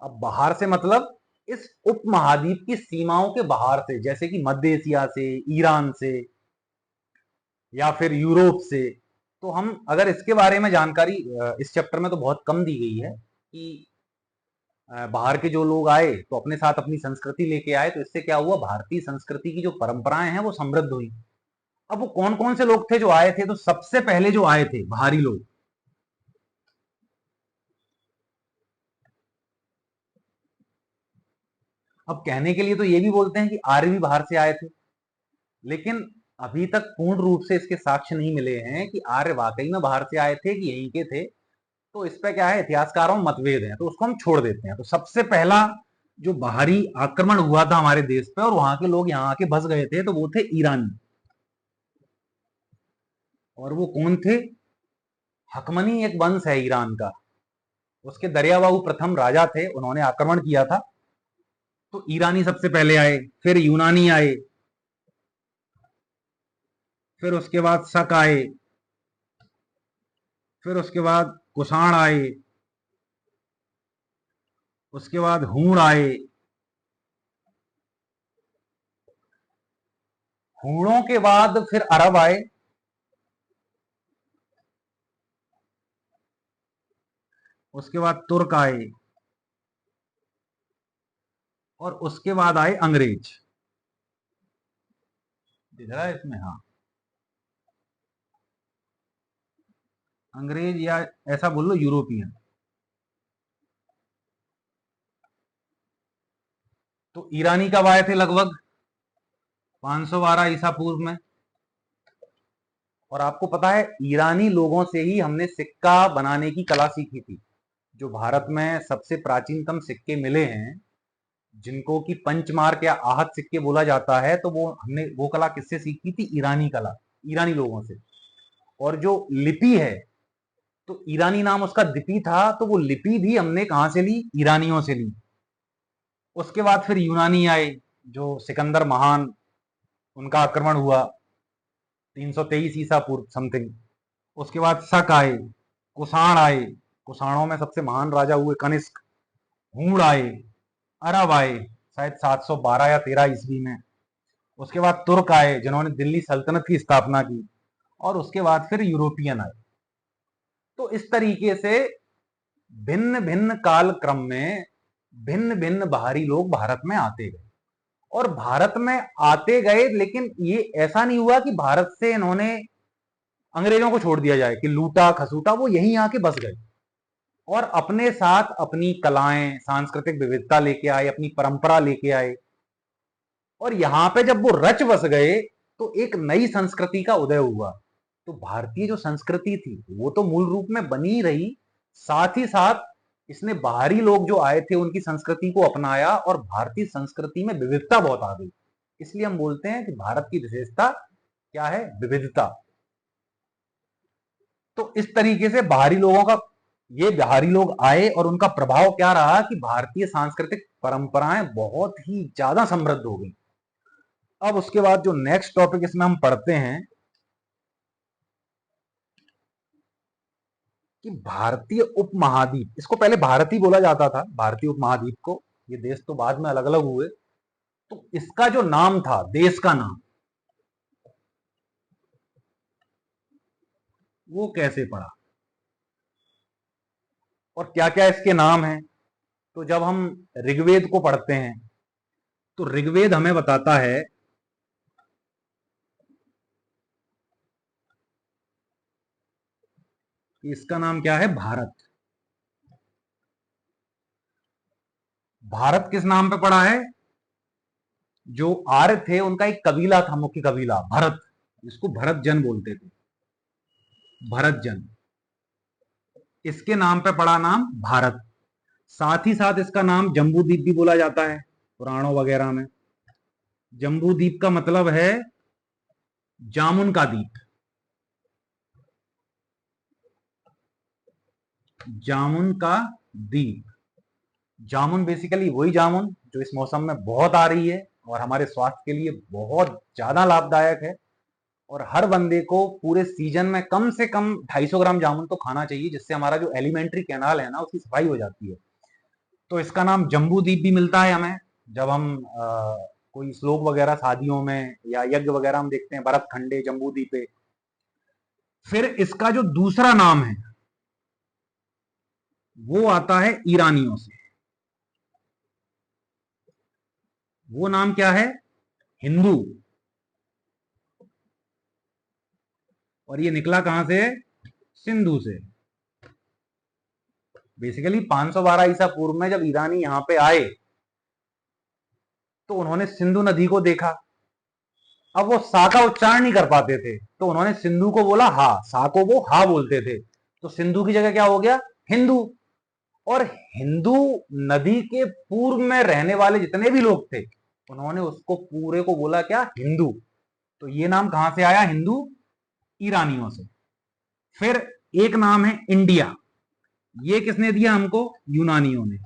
अब बाहर से मतलब इस उपमहाद्वीप की सीमाओं के बाहर से, जैसे कि मध्य एशिया से, ईरान से, या फिर यूरोप से। तो हम अगर इसके बारे में जानकारी इस चैप्टर में तो बहुत कम दी गई है कि बाहर के जो लोग आए तो अपने साथ अपनी संस्कृति लेके आए, तो इससे क्या हुआ, भारतीय संस्कृति की जो परंपराएं हैं वो समृद्ध हुई। अब वो कौन कौन से लोग थे जो आए थे? तो सबसे पहले जो आए थे बाहरी लोग, अब कहने के लिए तो ये भी बोलते हैं कि आर्य भी बाहर से आए थे, लेकिन अभी तक पूर्ण रूप से इसके साक्ष्य नहीं मिले हैं कि आर्य वाकई में बाहर से आए थे कि यहीं के थे। तो इस पे क्या है, इतिहासकारों में मतभेद है, तो उसको हम छोड़ देते हैं। तो सबसे पहला जो बाहरी आक्रमण हुआ था हमारे देश पे और वहां के लोग यहाँ आके बस गए थे, तो वो थे ईरानी। और वो कौन थे? हकमनी एक वंश है ईरान का, उसके दरियाबाबू प्रथम राजा थे, उन्होंने आक्रमण किया था। तो ईरानी सबसे पहले आए, फिर यूनानी आए, फिर उसके बाद शक आए, फिर उसके बाद कुषाण आए, उसके बाद हूण आए। हूणों के बाद फिर अरब आए, उसके बाद तुर्क आए, और उसके बाद आए अंग्रेज। दिख रहा है इसमें? हाँ, अंग्रेज, या ऐसा बोल लो यूरोपियन। तो ईरानी कब आए थे? लगभग 512 ईसा पूर्व में। और आपको पता है ईरानी लोगों से ही हमने सिक्का बनाने की कला सीखी थी। जो भारत में सबसे प्राचीनतम सिक्के मिले हैं, जिनको कि पंचमार्क या आहत सिक्के बोला जाता है, तो वो हमने वो कला किससे सीखी थी? ईरानी कला, ईरानी लोगों से। और जो लिपि है, तो ईरानी नाम उसका लिपि था, तो वो लिपि भी हमने कहां से ली? ईरानियों से ली। उसके बाद फिर यूनानी आए, जो सिकंदर महान, उनका आक्रमण हुआ 323 ईसा पूर्व समथिंग। उसके बाद शक आए, कुषाण आए, कुषाणों में सबसे महान राजा हुए कनिष्क। हूण आए, अरब आए शायद 712 या 13 ईस्वी में। उसके बाद तुर्क आए, जिन्होंने दिल्ली सल्तनत की स्थापना की। और उसके बाद फिर यूरोपियन आए। तो इस तरीके से भिन्न भिन्न काल क्रम में भिन्न भिन्न बाहरी लोग भारत में आते गए, और भारत में आते गए, लेकिन ये ऐसा नहीं हुआ कि भारत से इन्होंने अंग्रेजों को छोड़ दिया जाए कि लूटा खसूटा, वो यहीं आके बस गए और अपने साथ अपनी कलाएं, सांस्कृतिक विविधता लेके आए, अपनी परंपरा लेके आए। और यहां पे जब वो रच बस गए तो एक नई संस्कृति का उदय हुआ। तो भारतीय जो संस्कृति थी वो तो मूल रूप में बनी ही रही, साथ ही साथ इसने बाहरी लोग जो आए थे उनकी संस्कृति को अपनाया, और भारतीय संस्कृति में विविधता बहुत आ गई। इसलिए हम बोलते हैं कि भारत की विशेषता क्या है? विविधता। तो इस तरीके से बाहरी लोग आए और उनका प्रभाव क्या रहा कि भारतीय सांस्कृतिक परंपराएं बहुत ही ज्यादा समृद्ध हो गई। अब उसके बाद जो नेक्स्ट टॉपिक इसमें हम पढ़ते हैं कि भारतीय उपमहाद्वीप, इसको पहले भारत ही बोला जाता था, भारतीय उपमहाद्वीप को, ये देश तो बाद में अलग अलग हुए। तो इसका जो नाम था, देश का नाम, वो कैसे पड़ा और क्या क्या इसके नाम हैं? तो जब हम ऋग्वेद को पढ़ते हैं तो ऋग्वेद हमें बताता है कि इसका नाम क्या है? भारत। भारत किस नाम पे पड़ा है? जो आर्य थे उनका एक कबीला था, मुख्य कबीला भरत, जिसको भरत जन बोलते थे, भरत जन, इसके नाम पे पड़ा नाम भारत। साथ ही साथ इसका नाम जम्बूद्वीप भी बोला जाता है पुराणों वगैरह में। जम्बूद्वीप का मतलब है जामुन का द्वीप, जामुन का द्वीप। जामुन बेसिकली वही जामुन जो इस मौसम में बहुत आ रही है और हमारे स्वास्थ्य के लिए बहुत ज्यादा लाभदायक है, और हर बंदे को पूरे सीजन में कम से कम 250 ग्राम जामुन तो खाना चाहिए, जिससे हमारा जो एलिमेंट्री कैनाल है ना, उसकी सफाई हो जाती है। तो इसका नाम जम्बूद्वीप भी मिलता है हमें जब हम कोई श्लोक वगैरह शादियों में या यज्ञ वगैरह हम देखते हैं, भरत खंडे जम्बूद्वीपे। फिर इसका जो दूसरा नाम है वो आता है ईरानियों से। वो नाम क्या है? हिंदू। और ये निकला कहां से? सिंधु से। बेसिकली 512 ईसा पूर्व में जब ईरानी यहां पे आए तो उन्होंने सिंधु नदी को देखा। अब वो सा का उच्चारण नहीं कर पाते थे तो उन्होंने सिंधु को बोला हा, सा को वो हा बोलते थे, तो सिंधु की जगह क्या हो गया? हिंदू। और हिंदू नदी के पूर्व में रहने वाले जितने भी लोग थे उन्होंने उसको पूरे को बोला क्या? हिंदू। तो ये नाम कहां से आया? हिंदू, ईरानियों से। फिर एक नाम है इंडिया, ये किसने दिया हमको? यूनानियों ने।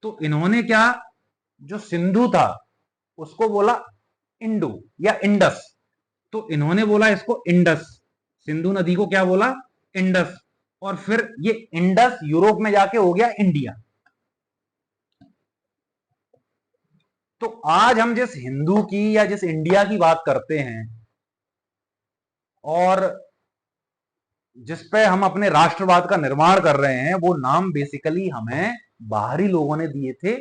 तो इन्होंने क्या, जो सिंधु था उसको बोला इंडो या इंडस, तो इन्होंने बोला इसको इंडस। सिंधु नदी को क्या बोला? इंडस। और फिर ये इंडस यूरोप में जाके हो गया इंडिया। तो आज हम जिस हिंदू की या जिस इंडिया की बात करते हैं और जिस पे हम अपने राष्ट्रवाद का निर्माण कर रहे हैं, वो नाम बेसिकली हमें बाहरी लोगों ने दिए थे।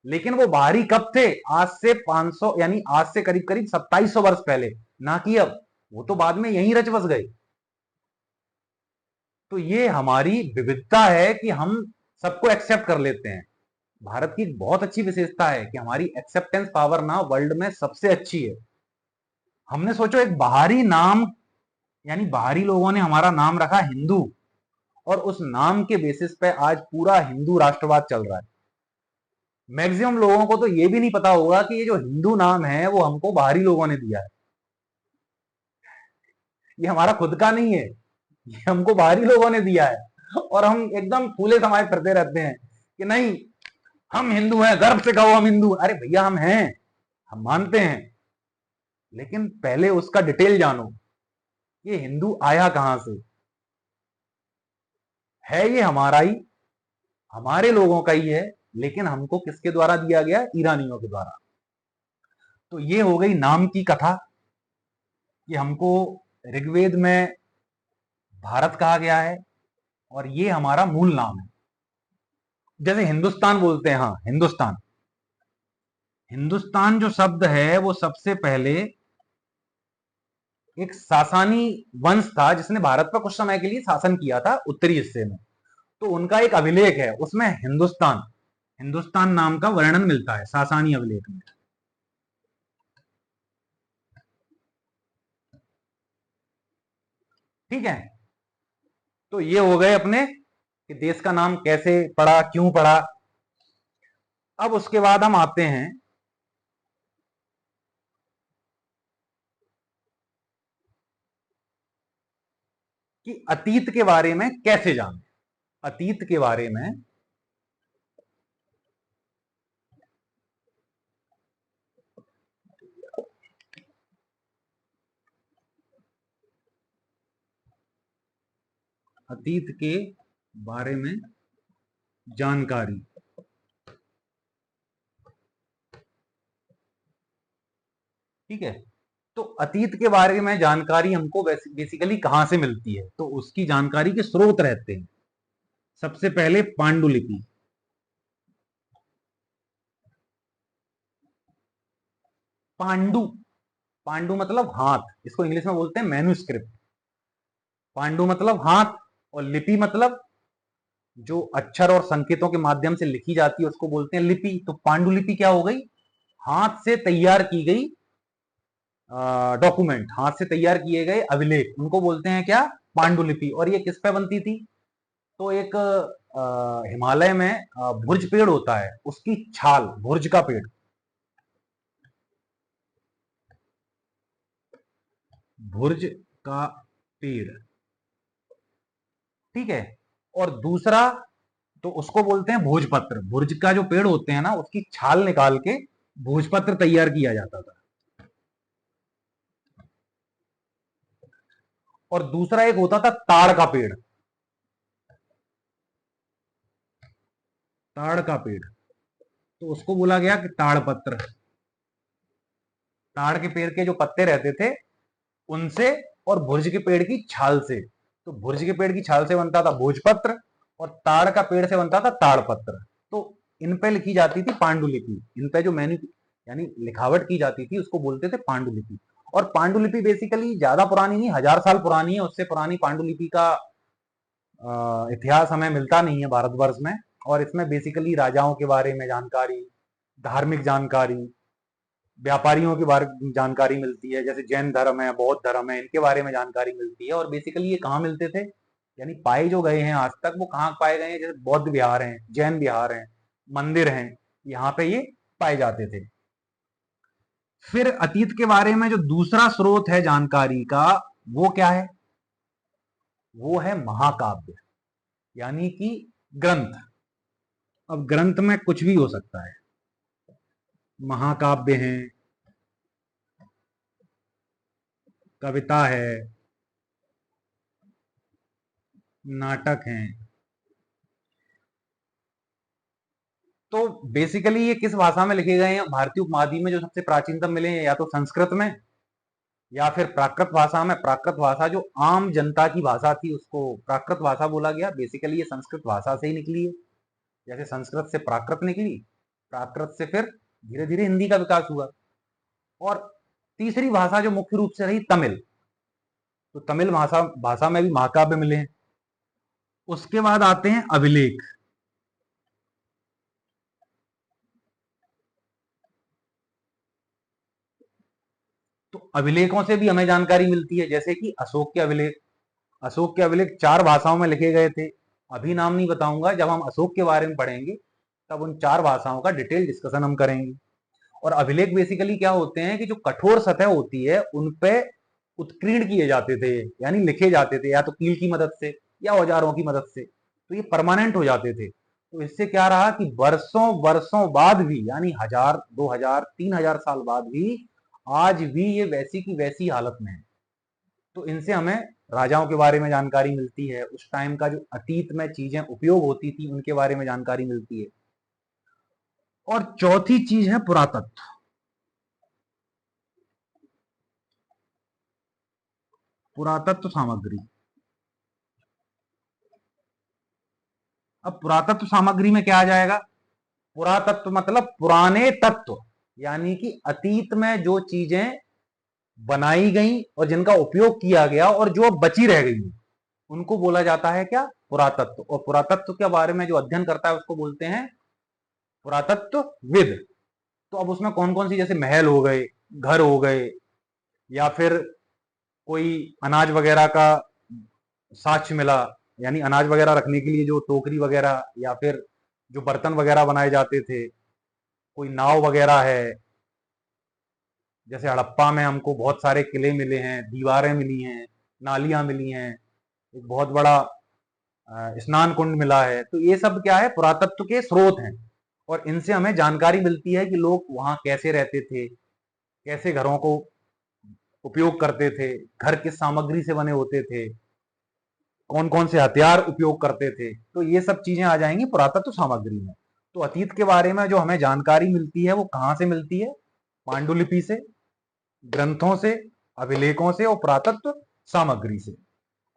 लेकिन वो बाहरी कब थे? आज से 500 यानी आज से करीब करीब 2700 वर्ष पहले, ना कि अब। वो तो बाद में यहीं रच बस गए। तो ये हमारी विविधता है कि हम सबको एक्सेप्ट कर लेते हैं। भारत की बहुत अच्छी विशेषता है कि हमारी एक्सेप्टेंस पावर ना वर्ल्ड में सबसे अच्छी है। हमने सोचो एक बाहरी नाम, यानी बाहरी लोगों ने हमारा नाम रखा हिंदू, और उस नाम के बेसिस पे आज पूरा हिंदू राष्ट्रवाद चल रहा है। मैक्सिमम लोगों को तो ये भी नहीं पता होगा कि ये जो हिंदू नाम है वो हमको बाहरी लोगों ने दिया है, ये हमारा खुद का नहीं है, ये हमको बाहरी लोगों ने दिया है। और हम एकदम फूले समाये फिरते रहते हैं कि नहीं हम हिंदू हैं, गर्व से कहो हम हिंदू। अरे भैया हम हैं, हम मानते हैं, लेकिन पहले उसका डिटेल जानो, ये हिंदू आया कहां से है? ये हमारा ही, हमारे लोगों का ही है, लेकिन हमको किसके द्वारा दिया गया? ईरानियों के द्वारा। तो ये हो गई नाम की कथा। कि हमको ऋग्वेद में भारत कहा गया है और ये हमारा मूल नाम है। जैसे हिंदुस्तान बोलते हैं, हाँ हिंदुस्तान, हिंदुस्तान जो शब्द है वो सबसे पहले एक सासानी वंश था जिसने भारत पर कुछ समय के लिए शासन किया था उत्तरी हिस्से में। तो उनका एक अभिलेख है, उसमें हिंदुस्तान, हिंदुस्तान नाम का वर्णन मिलता है सासानी अभिलेख में। ठीक है, तो ये हो गए अपने कि देश का नाम कैसे पड़ा, क्यों पड़ा। अब उसके बाद हम आते हैं कि अतीत के बारे में कैसे जाने। अतीत के बारे में अतीत के बारे में जानकारी। ठीक है, तो अतीत के बारे में जानकारी हमको बेसिकली कहां से मिलती है, तो उसकी जानकारी के स्रोत रहते हैं। सबसे पहले पांडुलिपि। पांडु, पांडु मतलब हाथ, इसको इंग्लिश में बोलते हैं मैन्युस्क्रिप्ट। पांडु मतलब हाथ और लिपि मतलब जो अक्षर और संकेतों के माध्यम से लिखी जाती है उसको बोलते हैं लिपि। तो पांडुलिपि क्या हो गई, हाथ से तैयार की गई डॉक्यूमेंट, हाथ से तैयार किए गए अभिलेख, उनको बोलते हैं क्या, पांडुलिपि। और ये किस पे बनती थी, तो एक हिमालय में भुर्ज पेड़ होता है, उसकी छाल, भुर्ज का पेड़, भुर्ज का पेड़। ठीक है, और दूसरा तो उसको बोलते हैं भोजपत्र। भुर्ज का जो पेड़ होते हैं ना, उसकी छाल निकाल के भोजपत्र तैयार किया जाता था। और दूसरा एक होता था ताड़ का पेड़, ताड़ का पेड़, तो उसको बोला गया कि ताड़ पत्र। ताड़ के पेड़ के जो पत्ते रहते थे उनसे और भुर्ज के पेड़ की छाल से, तो भुर्ज के पेड़ की छाल से बनता था भोजपत्र और ताड़ का पेड़ से बनता था ताड़पत्र। तो इन पे लिखी जाती थी पांडुलिपि, इन पे जो मैन्यु यानी लिखावट की जाती थी उसको बोलते थे पांडुलिपि। और पांडुलिपि बेसिकली ज्यादा पुरानी नहीं, 1000 साल पुरानी है, उससे पुरानी पांडुलिपि का इतिहास हमें मिलता नहीं है भारतवर्ष में। और इसमें बेसिकली राजाओं के बारे में जानकारी, धार्मिक जानकारी, व्यापारियों के बारे में जानकारी मिलती है, जैसे जैन धर्म है, बौद्ध धर्म है, इनके बारे में जानकारी मिलती है। और बेसिकली ये कहाँ मिलते थे, यानी पाए जो गए हैं आज तक वो कहाँ पाए गए हैं, जैसे बौद्ध विहार हैं, जैन विहार हैं, मंदिर हैं, यहाँ पे ये पाए जाते थे। फिर अतीत के बारे में जो दूसरा स्रोत है जानकारी का, वो क्या है, वो है महाकाव्य, यानी कि ग्रंथ। अब ग्रंथ में कुछ भी हो सकता है, महाकाव्य हैं, कविता है, नाटक हैं। तो बेसिकली ये किस भाषा में लिखे गए हैं, भारतीय उपमहाद्वीप में जो सबसे प्राचीनतम मिले हैं या तो संस्कृत में या फिर प्राकृत भाषा में। प्राकृत भाषा जो आम जनता की भाषा थी उसको प्राकृत भाषा बोला गया। बेसिकली ये संस्कृत भाषा से ही निकली है, जैसे संस्कृत से प्राकृत निकली, प्राकृत से फिर धीरे धीरे हिंदी का विकास हुआ। और तीसरी भाषा जो मुख्य रूप से रही तमिल, तो तमिल भाषा भाषा में भी महाकाव्य मिले हैं। उसके बाद आते हैं अभिलेख। तो अभिलेखों से भी हमें जानकारी मिलती है, जैसे कि अशोक के अभिलेख। अशोक के अभिलेख 4 भाषाओं में लिखे गए थे। अभी नाम नहीं बताऊंगा, जब हम अशोक के बारे में पढ़ेंगे तब उन 4 भाषाओं का डिटेल डिस्कशन हम करेंगे। और अभिलेख बेसिकली क्या होते हैं कि जो कठोर सतह होती है उन पे उत्कीर्ण किए जाते थे, यानी लिखे जाते थे, या तो कील की मदद से या औजारों की मदद से। तो ये परमानेंट हो जाते थे। तो इससे क्या रहा कि वर्षों वर्षों बाद भी, यानी 1000, 2000, 3000 साल बाद भी आज भी ये वैसी की वैसी हालत में है। तो इनसे हमें राजाओं के बारे में जानकारी मिलती है, उस टाइम का जो अतीत में चीजें उपयोग होती थी उनके बारे में जानकारी मिलती है। और चौथी चीज है पुरातत्व। पुरातत्व सामग्री। अब पुरातत्व सामग्री में क्या आ जाएगा? पुरातत्व मतलब पुराने तत्व, यानी कि अतीत में जो चीजें बनाई गई और जिनका उपयोग किया गया और जो अब बची रह गई उनको बोला जाता है क्या? पुरातत्व। और पुरातत्व के बारे में जो अध्ययन करता है उसको बोलते हैं पुरातत्वविद। तो अब उसमें कौन कौन सी, जैसे महल हो गए, घर हो गए, या फिर कोई अनाज वगैरह का साक्ष्य मिला, यानी अनाज वगैरह रखने के लिए जो टोकरी वगैरह या फिर जो बर्तन वगैरह बनाए जाते थे, कोई नाव वगैरह है, जैसे हड़प्पा में हमको बहुत सारे किले मिले हैं, दीवारें मिली हैं, नालियां मिली हैं, एक बहुत बड़ा स्नान कुंड मिला है। तो ये सब क्या है? पुरातत्व के स्रोत हैं और इनसे हमें जानकारी मिलती है कि लोग वहां कैसे रहते थे, कैसे घरों को उपयोग करते थे, घर किस सामग्री से बने होते थे, कौन कौन से हथियार उपयोग करते थे। तो ये सब चीजें आ जाएंगी पुरातत्व सामग्री में। तो अतीत के बारे में जो हमें जानकारी मिलती है वो कहां से मिलती है? पांडुलिपि से, ग्रंथों से, अभिलेखों से और पुरातत्व सामग्री से।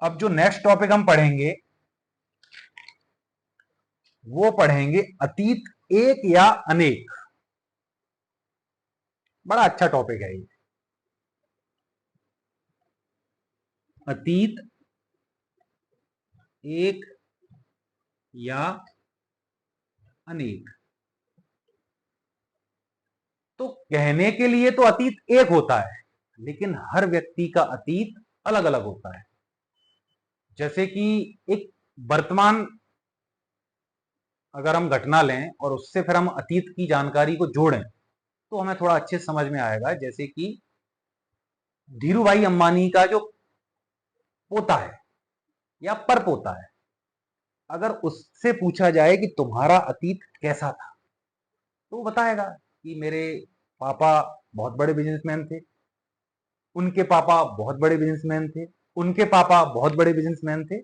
अब जो नेक्स्ट टॉपिक हम पढ़ेंगे वो पढ़ेंगे अतीत एक या अनेक। बड़ा अच्छा टॉपिक है ये, अतीत एक या अनेक। तो कहने के लिए तो अतीत एक होता है, लेकिन हर व्यक्ति का अतीत अलग अलग होता है। जैसे कि एक वर्तमान अगर हम घटना लें और उससे फिर हम अतीत की जानकारी को जोड़ें तो हमें थोड़ा अच्छे समझ में आएगा। जैसे कि धीरू भाई अंबानी का जो पोता है या पर पोता है, अगर उससे पूछा जाए कि तुम्हारा अतीत कैसा था, तो वो बताएगा कि मेरे पापा बहुत बड़े बिजनेसमैन थे, उनके पापा बहुत बड़े बिजनेसमैन थे, उनके पापा बहुत बड़े बिजनेसमैन थे।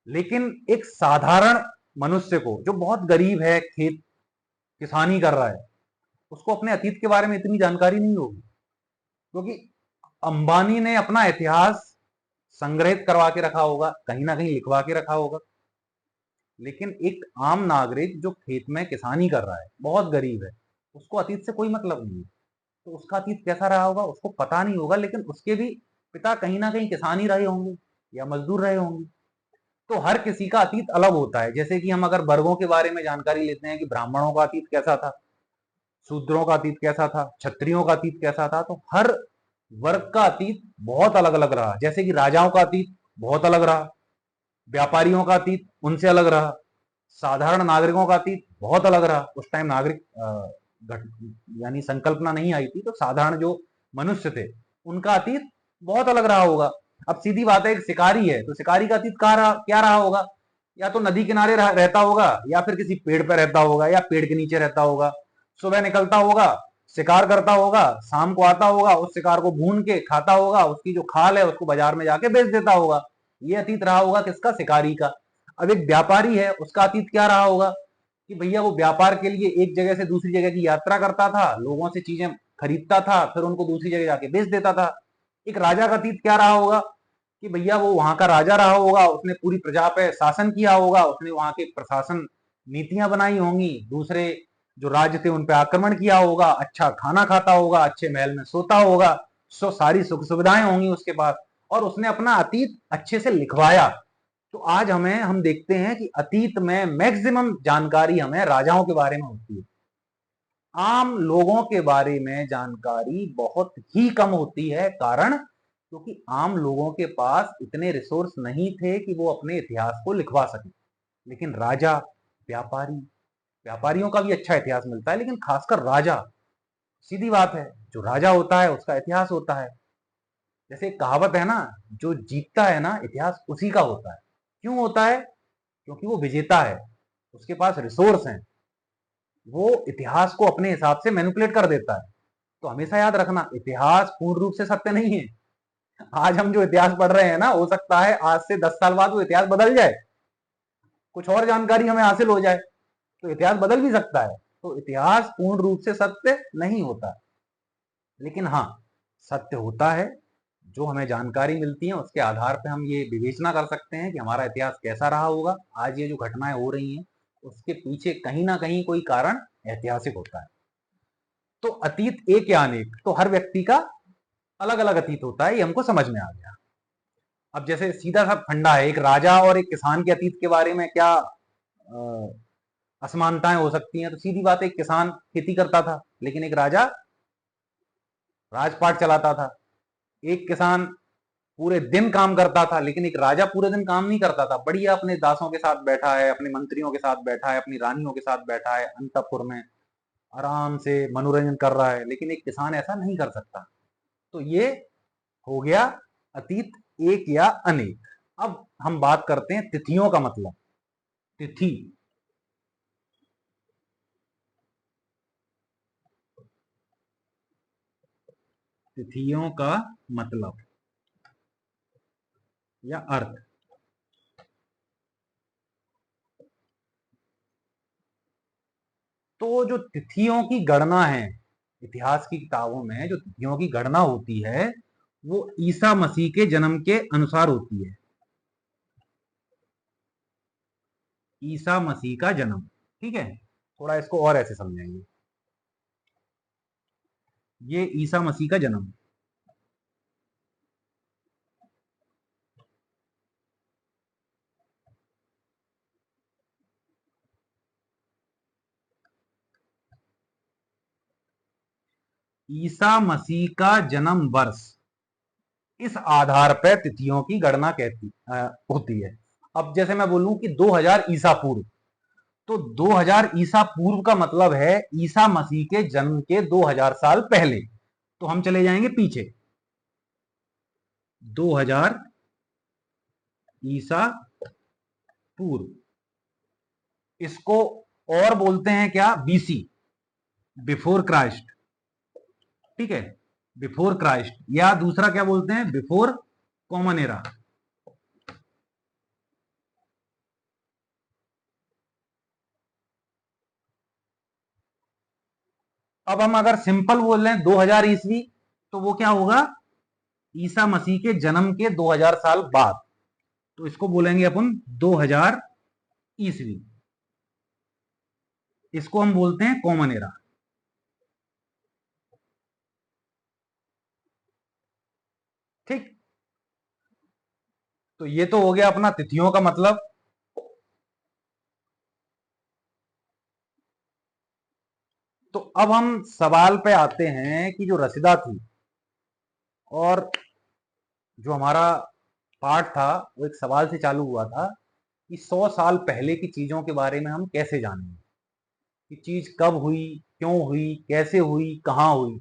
लेकिन एक साधारण मनुष्य को जो बहुत गरीब है, खेत किसानी कर रहा है, उसको अपने अतीत के बारे में इतनी जानकारी नहीं होगी, क्योंकि अंबानी ने अपना इतिहास संग्रहित करवा के रखा होगा, कहीं ना कहीं लिखवा के रखा होगा। लेकिन एक आम नागरिक जो खेत में किसानी कर रहा है, बहुत गरीब है, उसको अतीत से कोई मतलब नहीं है। तो उसका अतीत कैसा रहा होगा उसको पता नहीं होगा, लेकिन उसके भी पिता कहीं ना कहीं किसान ही रहे होंगे या मजदूर रहे होंगे। तो हर किसी का अतीत अलग होता है। जैसे कि हम अगर वर्गों के बारे में जानकारी लेते हैं कि ब्राह्मणों का अतीत कैसा था, शूद्रों का अतीत कैसा था, क्षत्रियों का अतीत कैसा था, तो हर वर्ग का अतीत बहुत अलग अलग रहा। जैसे कि राजाओं का अतीत बहुत अलग रहा, व्यापारियों का अतीत उनसे अलग रहा, साधारण नागरिकों का अतीत बहुत अलग रहा। उस टाइम नागरिक यानी संकल्पना नहीं आई थी, तो साधारण जो मनुष्य थे उनका अतीत बहुत अलग रहा होगा। अब सीधी बात है, एक शिकारी है तो शिकारी का अतीत क्या रहा होगा? या तो नदी किनारे रहता होगा, या फिर किसी पेड़ पर रहता होगा, या पेड़ के नीचे रहता होगा। सुबह निकलता होगा, शिकार करता होगा, शाम को आता होगा, उस शिकार को भून के खाता होगा, उसकी जो खाल है उसको बाजार में जाके बेच देता होगा। ये अतीत रहा होगा किसका? शिकारी का। अब एक व्यापारी है, उसका अतीत क्या रहा होगा कि भैया वो व्यापार के लिए एक जगह से दूसरी जगह की यात्रा करता था, लोगों से चीजें खरीदता था, फिर उनको दूसरी जगह जाके बेच देता था। एक राजा का अतीत क्या रहा होगा कि भैया वो वहां का राजा रहा होगा, उसने पूरी प्रजा पे शासन किया होगा, उसने वहां के प्रशासन नीतियां बनाई होंगी, दूसरे जो राज्य थे उन पे आक्रमण किया होगा, अच्छा खाना खाता होगा, अच्छे महल में सोता होगा, सारी सुख सुविधाएं होंगी उसके पास, और उसने अपना अतीत अच्छे से लिखवाया। तो आज हम देखते हैं कि अतीत में मैक्सिमम जानकारी हमें राजाओं के बारे में होती है, आम लोगों के बारे में जानकारी बहुत ही कम होती है। कारण क्योंकि आम लोगों के पास इतने रिसोर्स नहीं थे कि वो अपने इतिहास को लिखवा सके। लेकिन राजा, व्यापारी, व्यापारियों का भी अच्छा इतिहास मिलता है, लेकिन खासकर राजा, सीधी बात है, जो राजा होता है उसका इतिहास होता है। जैसे एक कहावत है ना, जो जीतता है ना इतिहास उसी का होता है। क्यों होता है? क्योंकि वो विजेता है, उसके पास रिसोर्स हैं, वो इतिहास को अपने हिसाब से मैनिपुलेट कर देता है। तो हमेशा याद रखना, इतिहास पूर्ण रूप से सत्य नहीं है। आज हम जो इतिहास पढ़ रहे हैं ना, हो सकता है आज से 10 साल बाद वो इतिहास बदल जाए, कुछ और जानकारी हमें हासिल हो जाए, तो इतिहास बदल भी सकता है। तो इतिहास पूर्ण रूप से सत्य नहीं होता, लेकिन हाँ, सत्य होता है जो हमें जानकारी मिलती है उसके आधार पे हम ये विवेचना कर सकते हैं कि हमारा इतिहास कैसा रहा होगा। आज ये जो घटनाएं हो रही हैं उसके पीछे कहीं ना कहीं कोई कारण ऐतिहासिक होता है। तो अतीत एक या अनेक, तो हर व्यक्ति का अलग अलग अतीत होता है, ये हमको समझ में आ गया। अब जैसे सीधा सा फंडा है, एक राजा और एक किसान के अतीत के बारे में क्या असमानताएं हो सकती हैं? तो सीधी बात है, एक किसान खेती करता था लेकिन एक राजा राजपाट चलाता था। एक किसान पूरे दिन काम करता था लेकिन एक राजा पूरे दिन काम नहीं करता था, बढ़िया अपने दासों के साथ बैठा है, अपने मंत्रियों के साथ बैठा है, अपनी रानियों के साथ बैठा है, अंतपुर में आराम से मनोरंजन कर रहा है। लेकिन एक किसान ऐसा नहीं कर सकता। तो ये हो गया अतीत एक या अनेक। अब हम बात करते हैं तिथियों का मतलब। तिथि, तिथियों का मतलब या अर्थ। तो जो तिथियों की गणना है, इतिहास की किताबों में जो तिथियों की गणना होती है वो ईसा मसीह के जन्म के अनुसार होती है। ईसा मसीह का जन्म, ठीक है। थोड़ा इसको और ऐसे समझेंगे, ये ईसा मसीह का जन्म। ईसा मसीह का जन्म वर्ष, इस आधार पर तिथियों की गणना होती है। अब जैसे मैं बोलूं कि 2000 ईसा पूर्व, तो 2000 ईसा पूर्व का मतलब है ईसा मसीह के जन्म के 2000 साल पहले। तो हम चले जाएंगे पीछे, 2000 ईसा पूर्व, इसको और बोलते हैं क्या? बीसी, बिफोर क्राइस्ट, ठीक है, बिफोर क्राइस्ट। या दूसरा क्या बोलते हैं? Before common era. अब हम अगर सिंपल बोल रहे हैं 2000 ईस्वी, तो वो क्या होगा? ईसा मसीह के जन्म के 2000 साल बाद। तो इसको बोलेंगे अपन 2000 ईस्वी। इसको हम बोलते हैं कॉमन एरा। ठीक, तो ये तो हो गया अपना तिथियों का मतलब। तो अब हम सवाल पे आते हैं कि जो रसीदा थी और जो हमारा पाठ था वो एक सवाल से चालू हुआ था कि 100 साल पहले की चीजों के बारे में हम कैसे जानेंगे कि चीज कब हुई, क्यों हुई, कैसे हुई, कहां हुई।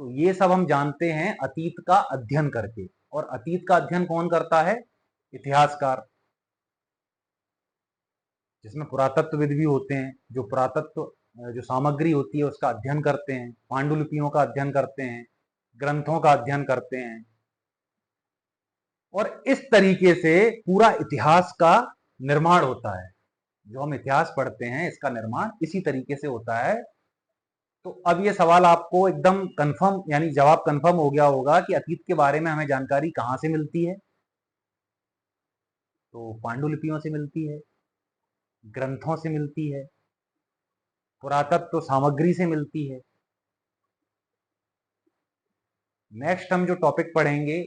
तो ये सब हम जानते हैं अतीत का अध्ययन करके। और अतीत का अध्ययन कौन करता है? इतिहासकार, जिसमें पुरातत्वविद भी होते हैं, जो पुरातत्व जो सामग्री होती है उसका अध्ययन करते हैं, पांडुलिपियों का अध्ययन करते हैं, ग्रंथों का अध्ययन करते हैं। और इस तरीके से पूरा इतिहास का निर्माण होता है। जो हम इतिहास पढ़ते हैं इसका निर्माण इसी तरीके से होता है। तो अब ये सवाल आपको एकदम कंफर्म, यानी जवाब कंफर्म हो गया होगा कि अतीत के बारे में हमें जानकारी कहां से मिलती है? तो पांडुलिपियों से मिलती है, ग्रंथों से मिलती है, पुरातत्व सामग्री से मिलती है। नेक्स्ट हम जो टॉपिक पढ़ेंगे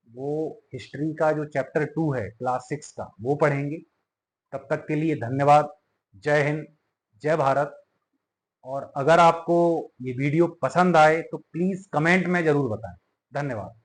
वो हिस्ट्री का जो चैप्टर 2 है क्लास 6 का, वो पढ़ेंगे। तब तक के लिए धन्यवाद। जय हिंद, जय भारत। और अगर आपको ये वीडियो पसंद आए तो प्लीज कमेंट में जरूर बताएं। धन्यवाद।